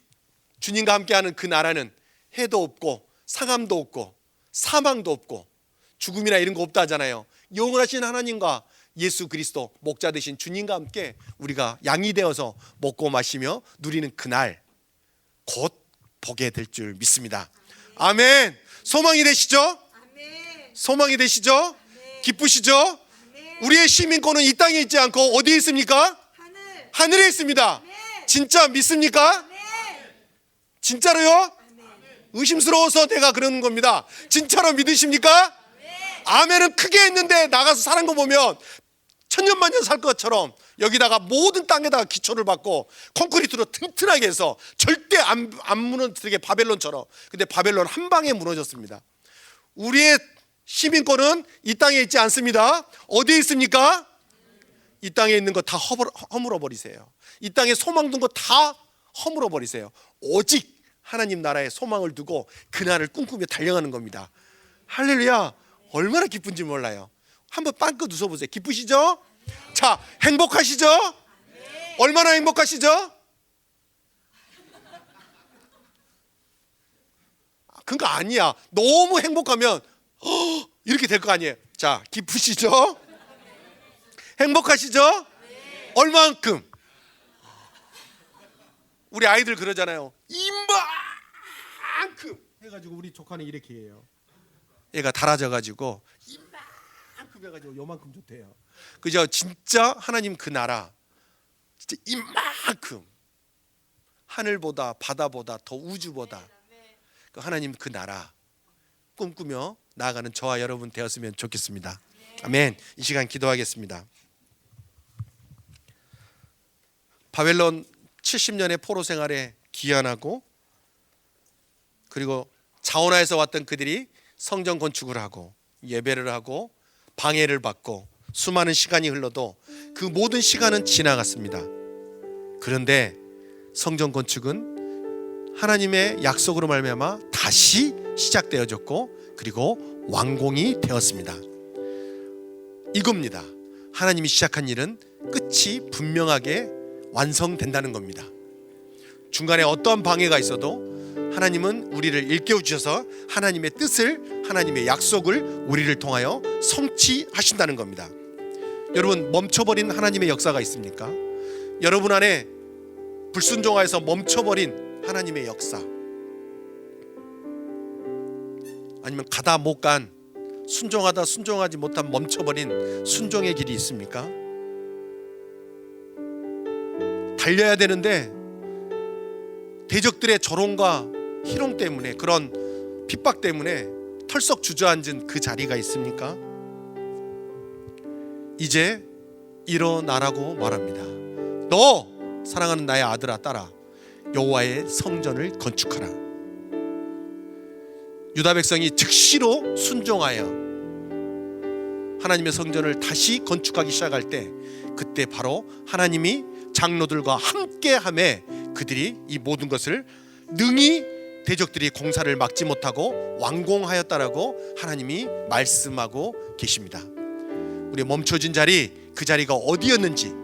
주님과 함께하는 그 나라는 해도 없고 상함도 없고 사망도 없고 죽음이나 이런 거 없다 하잖아요. 영원하신 하나님과 예수 그리스도 목자 되신 주님과 함께 우리가 양이 되어서 먹고 마시며 누리는 그날 곧 보게 될 줄 믿습니다. 아멘. 소망이 되시죠? 소망이 되시죠? 기쁘시죠? 우리의 시민권은 이 땅에 있지 않고 어디에 있습니까? 하늘에 있습니다. 진짜 믿습니까? 진짜로요? 의심스러워서 내가 그러는 겁니다. 진짜로 믿으십니까? 아멘은 크게 했는데 나가서 사는 거 보면 천년만년 살 것처럼 여기다가 모든 땅에다가 기초를 받고 콘크리트로 튼튼하게 해서 절대 안 무너지게 바벨론처럼. 근데 바벨론 한 방에 무너졌습니다. 우리의 시민권은 이 땅에 있지 않습니다. 어디에 있습니까? 이 땅에 있는 거 다 허물어 버리세요. 이 땅에 소망 둔 거 다 허물어 버리세요. 오직 하나님 나라의 소망을 두고 그날을 꿈꾸며 달려가는 겁니다. 할렐루야. 얼마나 기쁜지 몰라요. 한번 빵긋 웃어보세요. 기쁘시죠? 자, 행복하시죠? 얼마나 행복하시죠? 그거 아니야. 너무 행복하면 이렇게 될 거 아니에요. 자, 기쁘시죠? 행복하시죠? 얼만큼? 우리 아이들 그러잖아요. 이만큼 해가지고 우리 조카는 이렇게 해요. 얘가 달아져가지고 이만큼 해가지고 요만큼 좋대요. 그죠? 진짜 하나님 그 나라 진짜 이만큼 하늘보다 바다보다 더 우주보다 그 하나님 그 나라 꿈꾸며 나아가는 저와 여러분 되었으면 좋겠습니다. 아멘. 이 시간 기도하겠습니다. 바벨론 70년의 포로 생활에 귀환하고 그리고 자원하에서 왔던 그들이 성전 건축을 하고 예배를 하고 방해를 받고 수많은 시간이 흘러도 그 모든 시간은 지나갔습니다. 그런데 성전 건축은 하나님의 약속으로 말미암아 다시 시작되어졌고 그리고 완공이 되었습니다. 이겁니다. 하나님이 시작한 일은 끝이 분명하게 완성된다는 겁니다. 중간에 어떠한 방해가 있어도 하나님은 우리를 일깨워 주셔서 하나님의 뜻을, 하나님의 약속을 우리를 통하여 성취하신다는 겁니다. 여러분, 멈춰버린 하나님의 역사가 있습니까? 여러분 안에 불순종하여서 멈춰버린 하나님의 역사, 아니면 가다 못 간, 순종하다 순종하지 못한 멈춰버린 순종의 길이 있습니까? 달려야 되는데 대적들의 조롱과 희롱 때문에, 그런 핍박 때문에 털썩 주저앉은 그 자리가 있습니까? 이제 일어나라고 말합니다. 너 사랑하는 나의 아들아, 딸아, 여호와의 성전을 건축하라. 유다 백성이 즉시로 순종하여 하나님의 성전을 다시 건축하기 시작할 때, 그때 바로 하나님이 장로들과 함께함에 그들이 이 모든 것을 능히 대적들이 공사를 막지 못하고 완공하였다라고 하나님이 말씀하고 계십니다. 우리 멈춰진 자리, 그 자리가 어디였는지,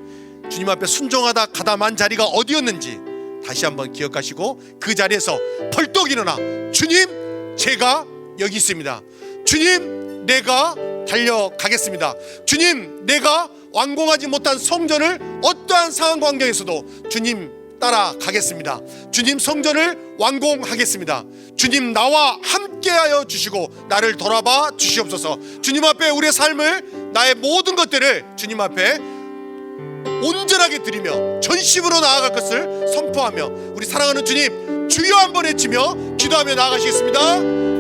주님 앞에 순종하다 가다만 자리가 어디였는지 다시 한번 기억하시고 그 자리에서 벌떡 일어나, 주님, 제가 여기 있습니다. 주님, 내가 달려가겠습니다. 주님, 내가 완공하지 못한 성전을 어떠한 상황 환경에서도 주님 따라가겠습니다. 주님, 성전을 완공하겠습니다. 주님, 나와 함께하여 주시고 나를 돌아봐 주시옵소서. 주님 앞에 우리의 삶을, 나의 모든 것들을 주님 앞에 온전하게 드리며 전심으로 나아갈 것을 선포하며 우리 사랑하는 주님, 주여 한번 외치며 기도하며 나아가시겠습니다.